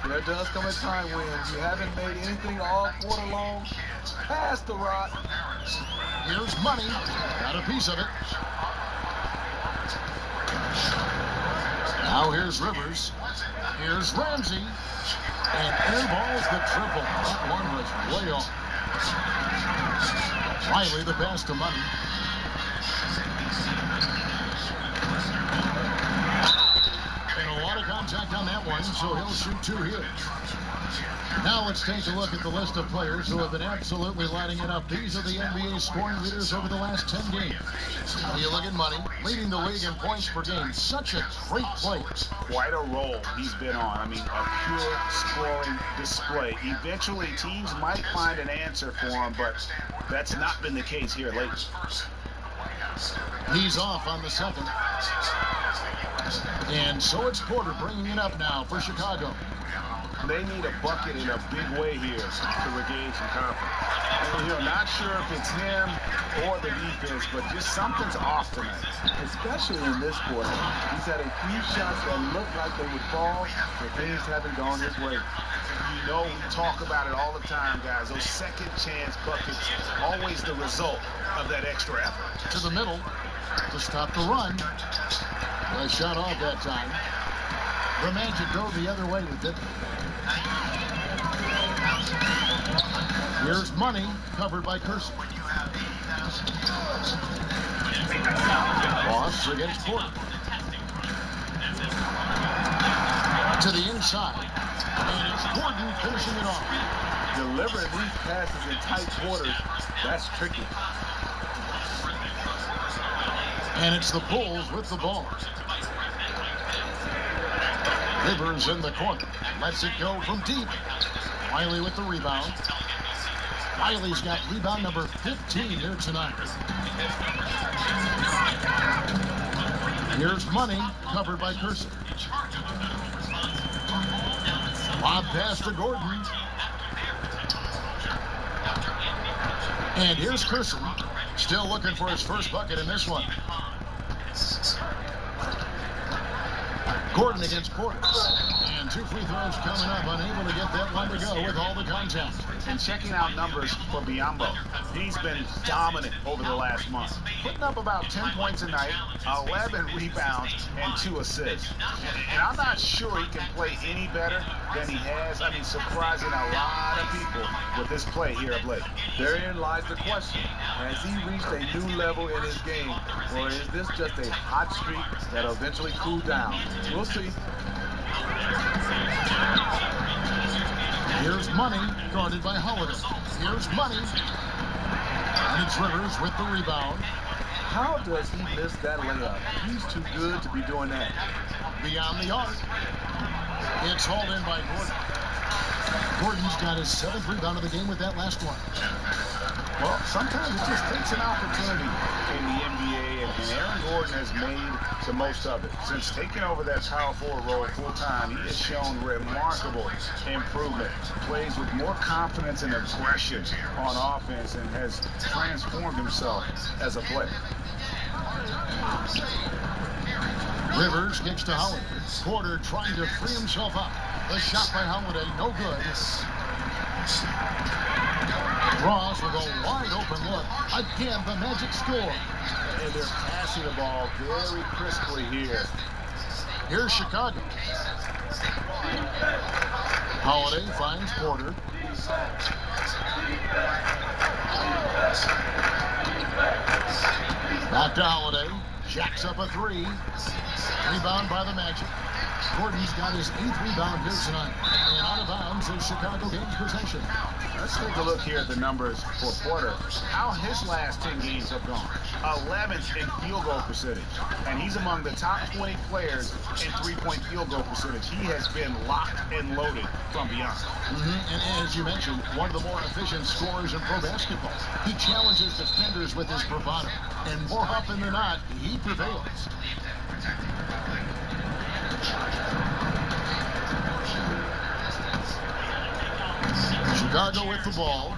There does come a time when you haven't made anything all quarter long. Pass the rock. Here's Money. Got a piece of it. Now here's Rivers. Here's Ramsey. And airballs the triple. That one was way off. Riley the pass to Money. Contact on that one, so he'll shoot 2 here. Now let's take a look at the list of players who have been absolutely lighting it up. These are the NBA scoring leaders over the last 10 games. Now you look at Money, leading the league in points per game. Such a great player. Quite a role he's been on. I mean, a pure scoring display. Eventually, teams might find an answer for him, but that's not been the case here lately. He's off on the second. And so it's Porter bringing it up now for Chicago. They need a bucket in a big way here to regain some confidence. And, not sure if it's him or the defense, but just something's off tonight. Especially in this quarter. He's had a few shots that look like they would fall, but things haven't gone his way. We talk about it all the time, guys. Those second chance buckets, always the result of that extra effort. To the middle to stop the run. Nice shot off that time. The Magic go the other way with it. Here's Money, covered by Curson. Ross against Porter. To the inside. And it's Gordon finishing it off. Delivering these passes in tight quarters, that's tricky. And it's the Bulls with the ball. Rivers in the corner. Lets it go from deep. Riley with the rebound. Riley's got rebound number 15 here tonight. Here's Money, covered by Curson. Lob pass to Gordon. And here's Curson, still looking for his first bucket in this one. Gordon against Porter. And 2 free throws coming up, unable to get that one to go with all the contact. And checking out numbers for Biyombo. He's been dominant over the last month. Putting up about 10 points a night, 11 rebounds, and 2 assists. And I'm not sure he can play any better than he has. I mean, surprising a lot of people with this play here of late. Therein lies the question. Has he reached a new level in his game, or is this just a hot streak that'll eventually cool down? We'll see. Here's Money, guarded by Holiday. Here's Money. And it's Rivers with the rebound. How does he miss that layup? He's too good to be doing that. Beyond the arc. It's hauled in by Gordon. Gordon's got his 7th rebound of the game with that last one. Well, sometimes it just takes an opportunity in the NBA, and Aaron Gordon has made the most of it. Since taking over that power forward role full-time, he has shown remarkable improvement. Plays with more confidence and aggression on offense and has transformed himself as a player. Rivers kicks to Howard. Porter trying to free himself up. The shot by Holiday, no good. Ross with a wide open look. Again, the Magic score. And they're passing the ball very crisply here. Here's Chicago. Holiday finds Porter. Back to Holiday. Jacks up a 3. Rebound by the Magic. Gordon's got his 8th rebound here tonight. And out of bounds as Chicago gains possession. Let's take a look here at the numbers for Porter. How his last 10 games have gone. 11th in field goal percentage. And he's among the top 20 players in three-point field goal percentage. He has been locked and loaded from beyond. And as you mentioned, one of the more efficient scorers in pro basketball. He challenges defenders with his bravado. And more often than not, he prevails. Chicago with the ball.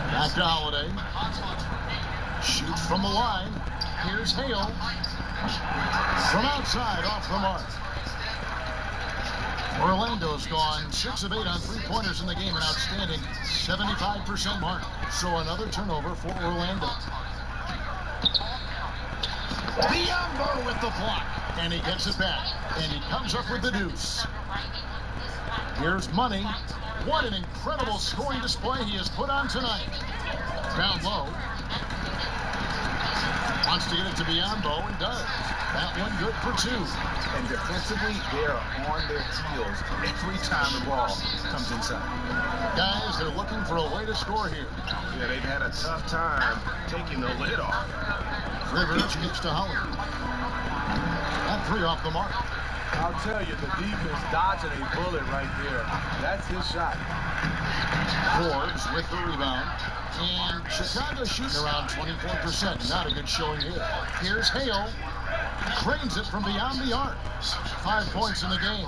Back to Holiday. Shoots from the line. Here's Hale. From outside, off the mark. Orlando's gone 6 of 8 on three-pointers in the game, an outstanding 75% mark. So another turnover for Orlando. Biombo with the block. And he gets it back. And he comes up with the deuce. Here's Money. What an incredible scoring display he has put on tonight. Down low. Wants to get it to Biombo and does. That one good for 2. And defensively, they are on their heels every time the ball comes inside. Guys, they're looking for a way to score here. Yeah, they've had a tough time taking the lid off. Rivers kicks to Howard. That 3 off the mark. I'll tell you, the defense dodging a bullet right there. That's his shot. Forbes with the rebound. And Chicago shooting around 24%. Not a good showing here. Here's Hale. Cranes it from beyond the arc. 5 points in the game.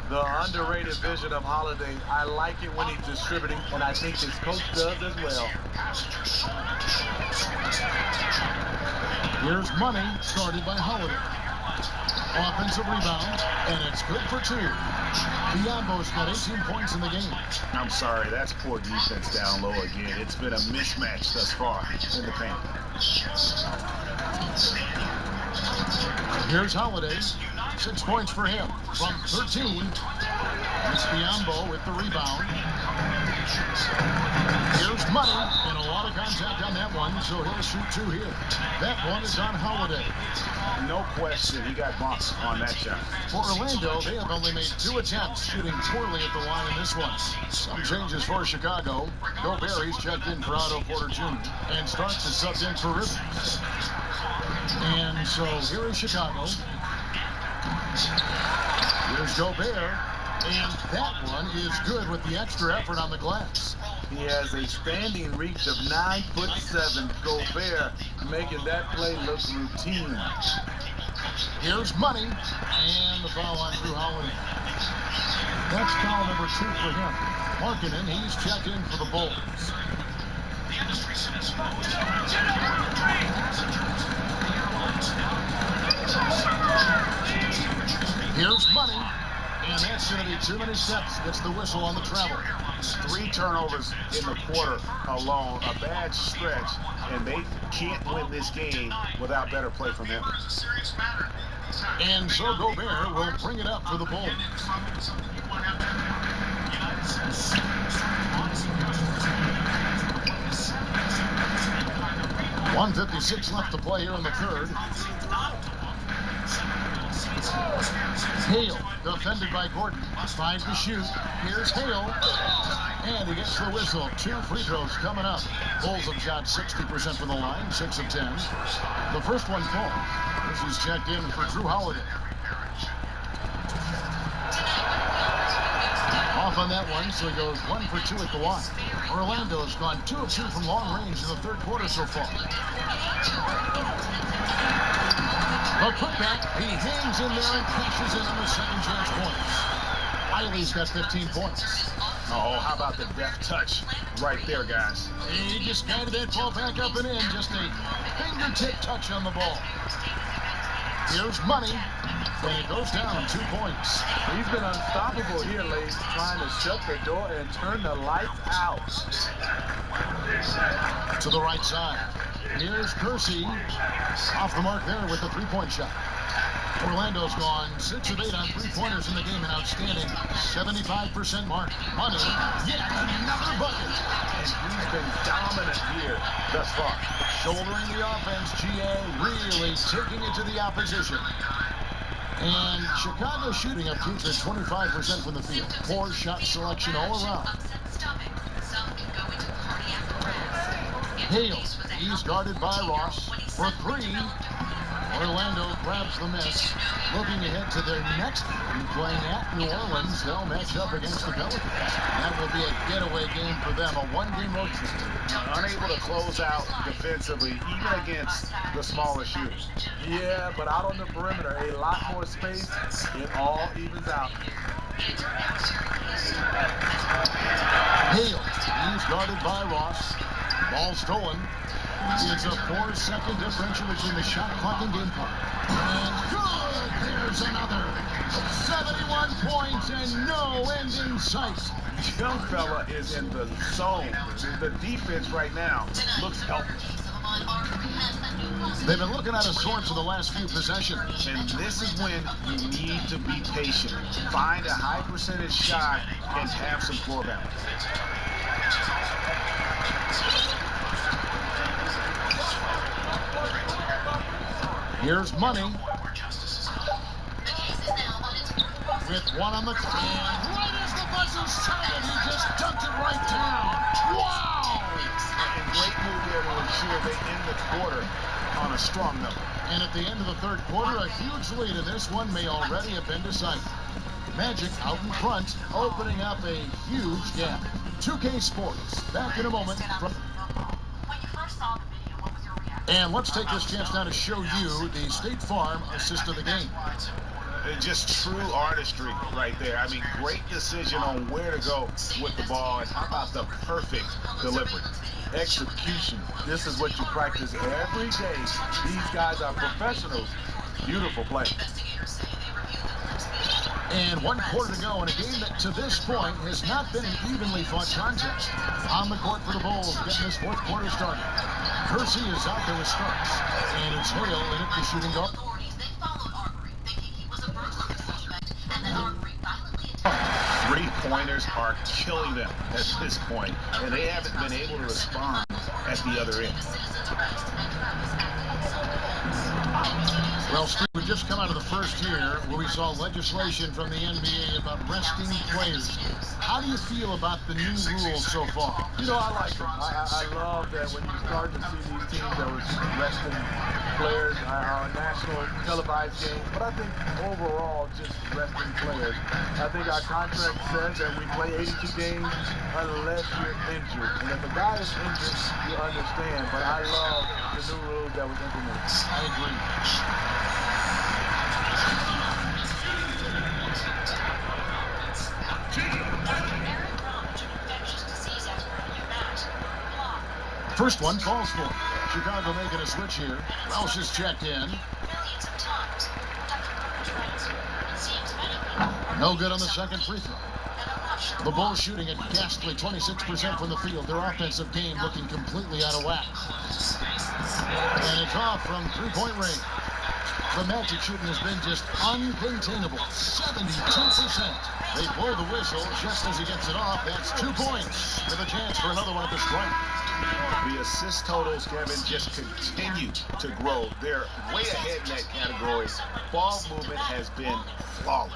The underrated vision of Holiday. I like it when he's distributing, and I think his coach does as well. Here's Money, started by Holiday. Offensive rebound, and it's good for 2. Biombo's got 18 points in the game. I'm sorry, that's poor defense down low again. It's been a mismatch thus far in the paint. Here's Holiday. 6 points for him from 13. It's Biombo with the rebound. Here's Money, and a lot of contact on that one, so he'll shoot 2 here. That one is on Holiday. No question, he got bumped on that shot. For Orlando, they have only made 2 attempts, shooting poorly at the line in this one. Some changes for Chicago. Gobert, he's checked in for Otto Porter Jr. and starts to sub in for Rivers. And so here is Chicago. Here's Gobert. And that one is good with the extra effort on the glass. He has a standing reach of 9'7". Gobert making that play look routine. Here's Money. And the foul on Drew Holiday. That's foul number 2 for him. Markkanen, he's checked in for the Bulls. Here's Money. And that's going to be too many steps. Gets the whistle on the travel. 3 turnovers in the quarter alone. A bad stretch. And they can't win this game without better play from him. And so Gobert will bring it up for the Bulls. .156 left to play here in the third. Hale, defended by Gordon. 5 to shoot. Here's Hale. And he gets the whistle. 2 free throws coming up. Bulls have shot 60% from the line, 6 of 10. The first one falls. This is checked in for Drew Holiday. Off on that one, so he goes 1 for 2 at the line. Orlando's gone 2 of 2 from long range in the third quarter so far. The putback, he hangs in there and cashes in on the second chance points. Eiley's got 15 points. Oh, how about the deft touch right there, guys? He just guided that ball back up and in. Just a fingertip touch on the ball. Here's Money, and it goes down 2 points. He's been unstoppable here, ladies, trying to shut the door and turn the lights out. To the right side. Here's Kersey. Off the mark there with the three-point shot. Orlando's gone 6 of 8 on three-pointers in the game, an outstanding 75% mark. Money, yet another bucket. And he's been dominant here thus far. Shouldering the offense, GA really taking it to the opposition. And Chicago shooting up to 25% from the field. Poor shot selection all around. Hale, he's guarded by Ross for 3. Orlando grabs the miss. Looking ahead to their next game, playing at New Orleans. They'll match up against the Pelicans. That will be a getaway game for them, a one-game road trip. Unable to close out defensively, even against the smaller shooters. Yeah, but out on the perimeter, a lot more space. It all evens out. Hale, he's guarded by Ross. Ball stolen. It's a 4-second differential between the shot clock and game clock. And good! There's another. 71 points and no end in sight. Young fella is in the zone. The defense right now looks healthy. They've been looking out of sorts in the last few possessions. And this is when you need to be patient. Find a high percentage shot and have some floor balance. Here's Money. With one on the clock. And right as the buzzer sounded, he just dunked it right down. Wow! And great move there to ensure they end the quarter on a strong note. And at the end of the third quarter, a huge lead in this one may already have been decided. Magic out in front, opening up a huge gap. 2K Sports, back in a moment. And let's take this chance now to show you the State Farm assist of the game. Just true artistry right there. I mean, great decision on where to go with the ball, and how about the perfect delivery. Execution. This is what you practice every day. These guys are professionals. Beautiful play. And 1 quarter to go in a game that to this point has not been an evenly fought contest. On the court for the Bulls, getting this fourth quarter started. Kersey is out there with Starks, and it's Hale in at the shooting guard. 3-pointers are killing them at this point, and they haven't been able to respond at the other end. Well, Steve, we've just come out of the first year where we saw legislation from the NBA about resting players. How do you feel about the new rules so far? You know, I like them. I love that when you start to see these teams that was resting players on national televised games. But I think overall, just resting players. I think our contract says that we play 82 games unless you're injured. And if a guy is injured, you understand. But I love the new rules that was implemented. I agree. First one falls for him. Chicago making a switch here. Welsh is checked in. No good on the second free throw. The Bulls shooting at ghastly 26% from the field. Their offensive game looking completely out of whack. And it's off from three-point range. The Magic shooting has been just uncontainable. 72%. They blow the whistle just as he gets it off. That's 2 points with a chance for another one at the stripe. The assist totals, Kevin, just continue to grow. They're way ahead in that category. Ball movement has been flawless.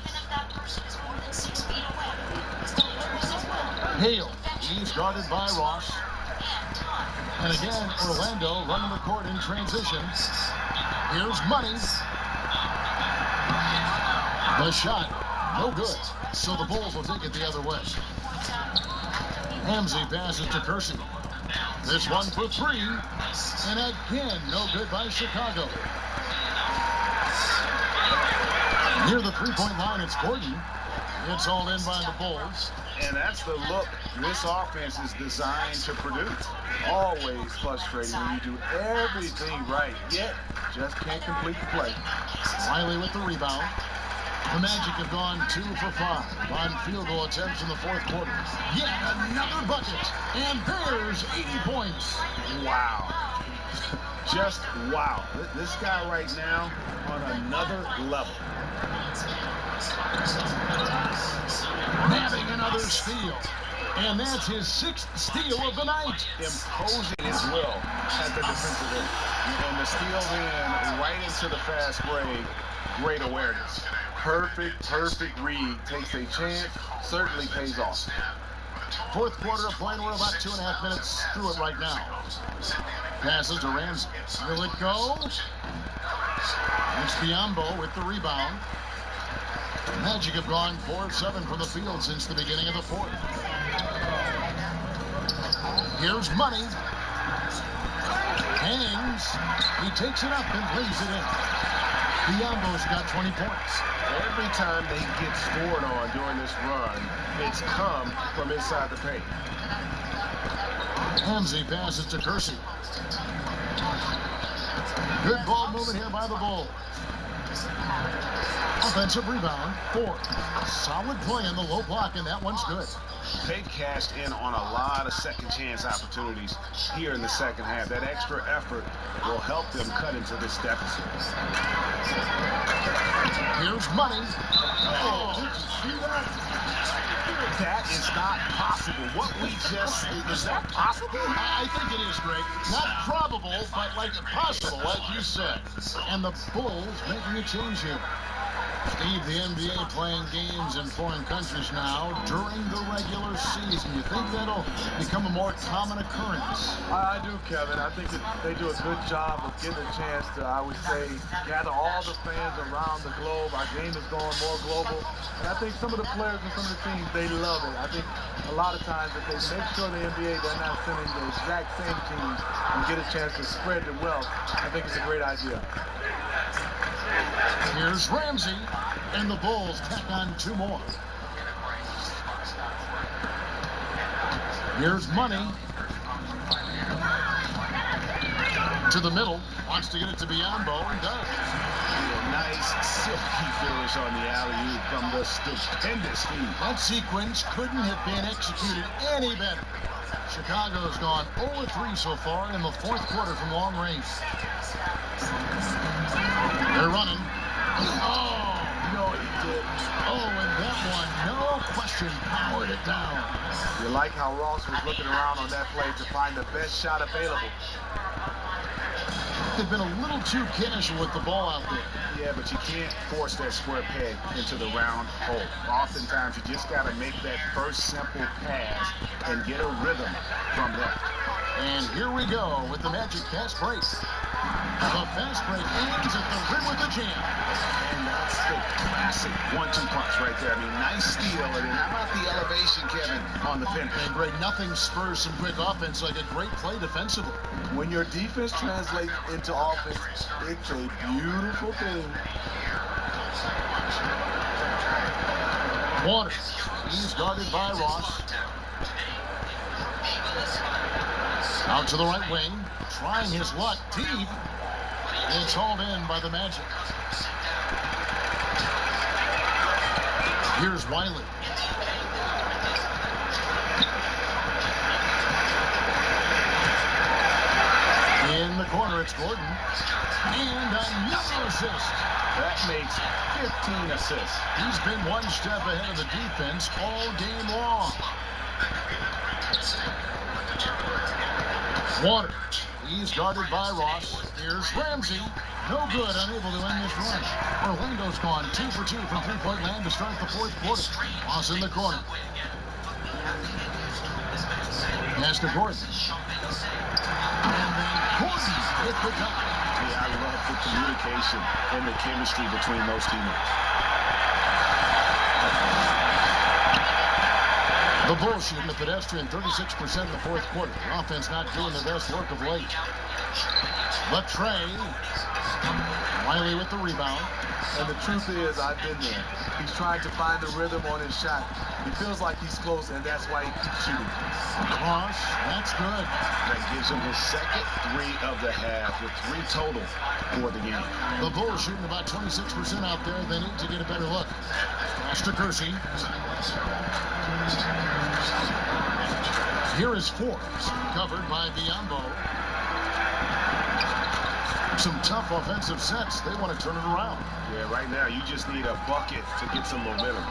Hale, he's guarded by Ross. And again, Orlando running the court in transition. Here's Money. The shot No good. So the Bulls will take it the other way. Ramsey passes to Kersey. This one for three. And again, no good by Chicago. Near the three-point line, it's Gordon. It's hauled in by the Bulls. And that's the look this offense is designed to produce. Always frustrating when you do everything right, yet just can't complete the play. Riley with the rebound. The Magic have gone 2 for 5 on field goal attempts in the fourth quarter. Yet another bucket, and there's 80 points. Wow. Just wow. This guy right now on another level. Nabbing another steal. And that's his 6th steal of the night. Imposing as well as the defensive end. And the steal in right into the fast break. Great awareness. Perfect read. Takes a chance, certainly pays off. Fourth quarter of play, and we're about 2.5 minutes through it right now. Passes to Ramsey. Will it go? It's Biombo with the rebound. Magic have gone 4 of 7 from the field since the beginning of the fourth. Here's Money. Hangs. He takes it up and lays it in. Biombo's got 20 points. Every time they get scored on during this run, it's come from inside the paint. Ramsey passes to Kersey. Good ball movement here by the Bulls. Offensive rebound, 4. Solid play in the low block, and that one's good. They cashed in on a lot of second chance opportunities here in the second half. That extra effort will help them cut into this deficit. Here's Money. Oh, did you see that? That is not possible. What we just, is that possible? I think it is, Greg. Not probable, but like possible, like you said. And the Bulls making a change here. Steve, the NBA playing games in foreign countries now during the regular season. You think that'll become a more common occurrence? I do, Kevin. I think that they do a good job of getting a chance to, I would say, gather all the fans around the globe. Our game is going more global. And I think some of the players and some of the teams, they love it. I think a lot of times if they make sure the NBA, they're not sending the exact same teams and get a chance to spread the wealth, I think it's a great idea. Here's Ramsey, and the Bulls tack on 2 more. Here's Money. To the middle, wants to get it to Biombo, and does. A nice, silky finish on the alley-oop from the stupendous Steve. That sequence couldn't have been executed any better. Chicago's gone 0-3 so far in the fourth quarter from long range. They're running. Oh, no, he didn't. Oh, and that one, no question, powered it down. You like how Ross was looking around on that play to find the best shot available. They've been a little too casual with the ball out there. Yeah, but you can't force that square peg into the round hole. Oftentimes, you just got to make that first simple pass and get a rhythm from that. And here we go with the Magic fast break. The fast break ends at the rim with the jam. And that's the classic 1-2 punch right there. I mean, nice steal. And how about the elevation, Kevin, on the finish? And Greg, nothing spurs some quick offense like a great play defensively. When your defense translates into offense, it's a beautiful thing. Waters, he's guarded by Ross. Out to the right wing, trying his luck deep. It's hauled in by the Magic. Here's Wiley. In the corner, it's Gordon. And another assist. That makes 15 assists. He's been one step ahead of the defense all game long. Waters, he's guarded by Ross. Here's Ramsey. No good, unable to end this run. Orlando's gone 2 for 2 from three-point land to start the fourth quarter. Ross in the corner. Pass to Gordon. And then Gordon hit the top. Yeah, I love the communication and the chemistry between those teammates. The Bulls shooting a pedestrian 36% in the fourth quarter. The offense not doing their best work of late. But Trey, Wiley with the rebound. And the truth is, I've been there. He's trying to find the rhythm on his shot. He feels like he's close, and that's why he keeps shooting. Cross, that's good. That gives him his second three of the half, with 3 total for the game. The Bulls shooting about 26% out there. They need to get a better look. Pass to Kersey. Here is Forbes, covered by Biombo. Some tough offensive sets. They want to turn it around. Yeah, right now you just need a bucket to get some momentum.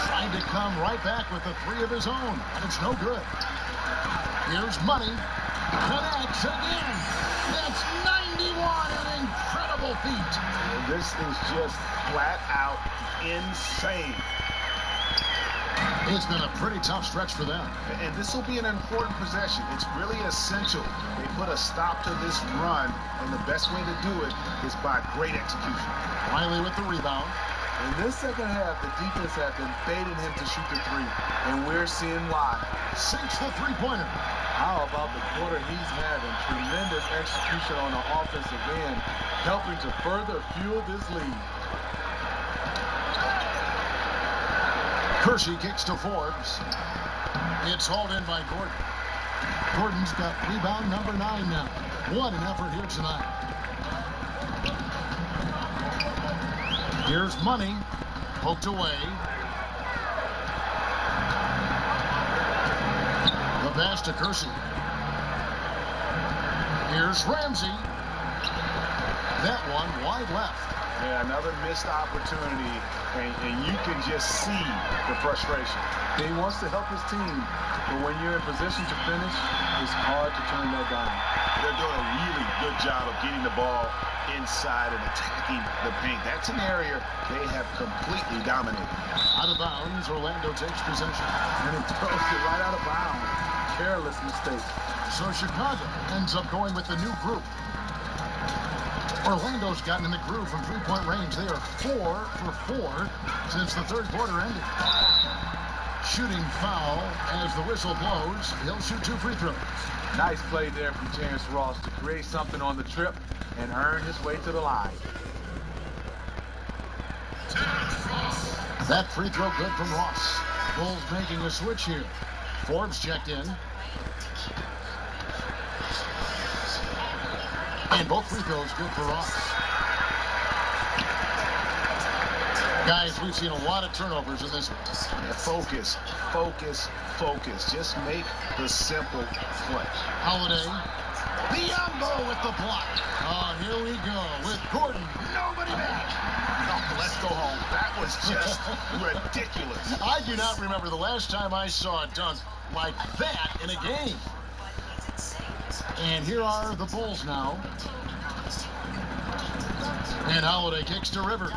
Trying to come right back with a 3 of his own, and it's no good. Here's Money. Connects again. That's 91, an incredible feat. And this is just flat out insane. It's been a pretty tough stretch for them. And this will be an important possession. It's really essential. They put a stop to this run, and the best way to do it is by great execution. Wiley with the rebound. In this second half, the defense have been baiting him to shoot the 3, and we're seeing why. Sinks the three-pointer. How about the quarter he's having? Tremendous execution on the offensive end, helping to further fuel this lead. Kersey kicks to Forbes. It's hauled in by Gordon. Gordon's got rebound number 9 now. What an effort here tonight. Here's Money. Poked away. The pass to Kersey. Here's Ramsey. That one wide left. Yeah, another missed opportunity, and you can just see the frustration. He wants to help his team, but when you're in position to finish, it's hard to turn that down. They're doing a really good job of getting the ball inside and attacking the paint. That's an area they have completely dominated. Out of bounds, Orlando takes possession. And he throws it right out of bounds. Careless mistake. So Chicago ends up going with the new group. Orlando's gotten in the groove from three-point range. They are 4 for 4 since the third quarter ended. Shooting foul as the whistle blows. He'll shoot 2 free throws. Nice play there from Terrence Ross to create something on the trip and earn his way to the line. That free throw good from Ross. Bulls making a switch here. Forbes checked in. And both free throws good for Ross. Guys, we've seen a lot of turnovers in this one. Focus, focus, focus. Just make the simple play. Holiday. Biombo with the block. Oh, here we go with Gordon. Nobody back. Oh, let's go home. That was just ridiculous. I do not remember the last time I saw a dunk like that in a game. And here are the Bulls now. And Holiday kicks to Rivers.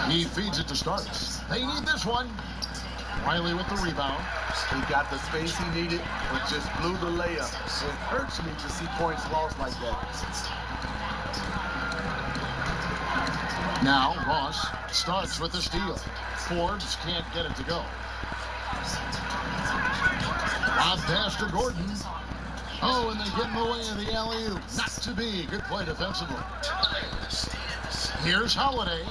He feeds it to Starks. They need this one. Wiley with the rebound. He got the space he needed, but just blew the layup. It hurts me to see points lost like that. Now Ross starts with the steal. Forbes can't get it to go. Lob pass to Gordon. Oh, and they get in the way of the alley-oop. Not to be. Good play defensively. Here's Holiday.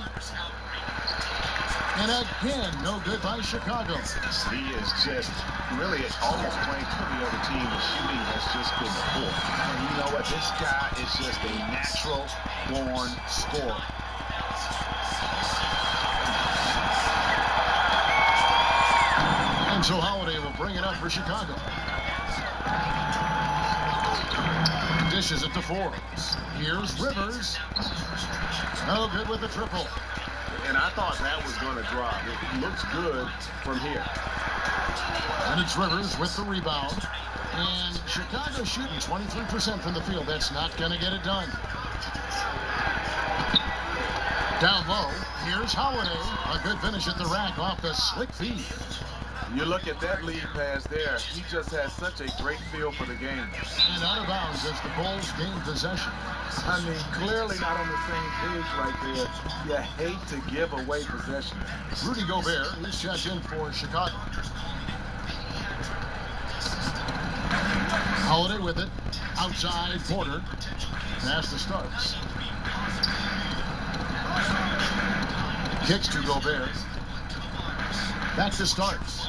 And again, no good by Chicago. He is just really almost playing for the other team. The shooting has just been poor. And you know what? This guy is just a natural-born scorer. And so Holiday will bring it up for Chicago. Dishes it to Forbes. Here's Rivers. No good with the triple. And I thought that was going to drop. It looks good from here. And it's Rivers with the rebound. And Chicago shooting 23% from the field. That's not going to get it done. Down low, here's Holiday. A good finish at the rack off the slick feed. You look at that lead pass there. He just has such a great feel for the game. And out of bounds as the Bulls gain possession. I mean, clearly not on the same page right there. You hate to give away possession. Rudy Gobert is checked in for Chicago. Holiday with it. Outside Porter. Pass to Starks. Kicks to Gobert. Back to Starks.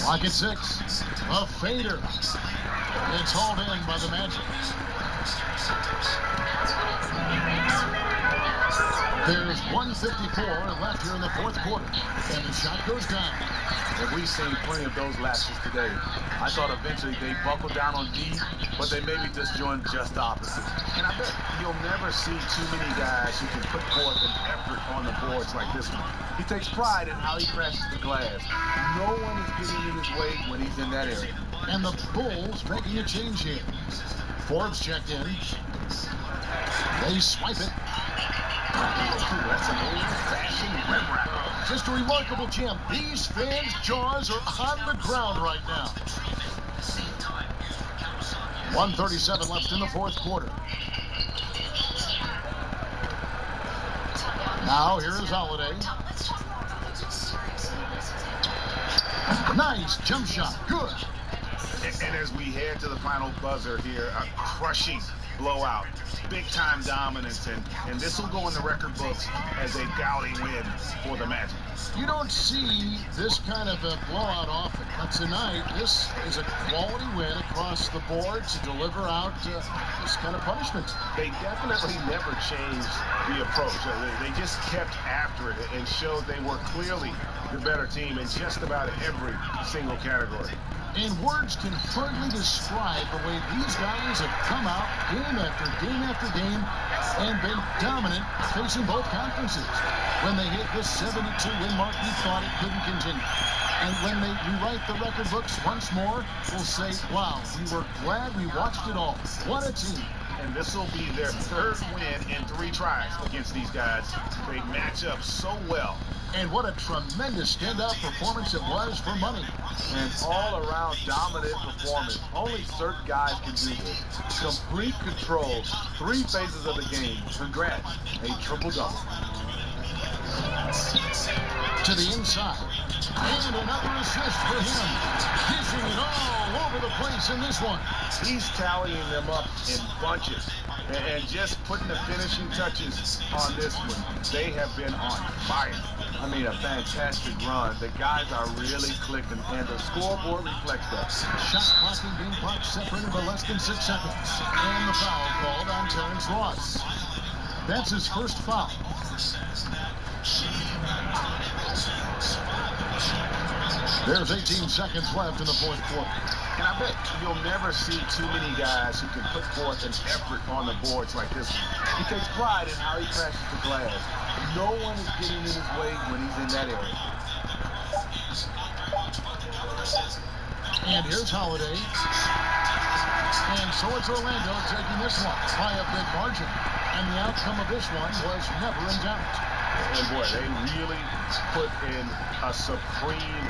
Lock at 6. A fader. It's hauled in by the Magic. There's 1:54 left here in the fourth quarter. And the shot goes down. And we've seen plenty of those lapses today. I thought eventually they buckled down on D, but they maybe just joined just the opposite. And I bet you'll never see too many guys who can put forth an effort on the boards like this one. He takes pride in how he crashes the glass. No one is getting in his way when he's in that area. And the Bulls making a change here. Forbes checked in. They swipe it. That's an old-fashioned rim wrap. Just a remarkable jam. These fans' jaws are on the ground right now. 1:37 left in the fourth quarter. Now here is Holiday. Nice jump shot. Good. And as we head to the final buzzer here, a crushing blowout, big-time dominance, and this will go in the record books as a gaudy win for the Magic. You don't see this kind of a blowout often, but tonight this is a quality win across the board to deliver out this kind of punishment. They definitely never changed the approach. They just kept after it and showed they were clearly the better team in just about every single category. And words can hardly describe the way these guys have come out game after game after game and been dominant facing both conferences. When they hit this 72-win mark, we thought it couldn't continue. And when they rewrite the record books once more, we'll say, wow, we were glad we watched it all. What a team. And this will be their third win in 3 tries against these guys. They match up so well. And what a tremendous standout performance it was for money. An all-around dominant performance. Only certain guys can do this. Complete control. 3 phases of the game. Congrats. A triple-double. To the inside. And another assist for him. Dishing it all over the place in this one. He's tallying them up in bunches. And just putting the finishing touches on this one. They have been on fire. I mean, a fantastic run. The guys are really clicking, and the scoreboard reflects that. Shot clocking being clock separated by less than 6 seconds. And the foul called on Terrence Ross. That's his first foul. There's 18 seconds left in the fourth quarter. And I bet you'll never see too many guys who can put forth an effort on the boards like this one. He takes pride in how he crashes the glass. No one is getting in his way when he's in that area. And here's Holiday. And so it's Orlando taking this one by a big margin. And the outcome of this one was never in doubt. And boy, they really put in a supreme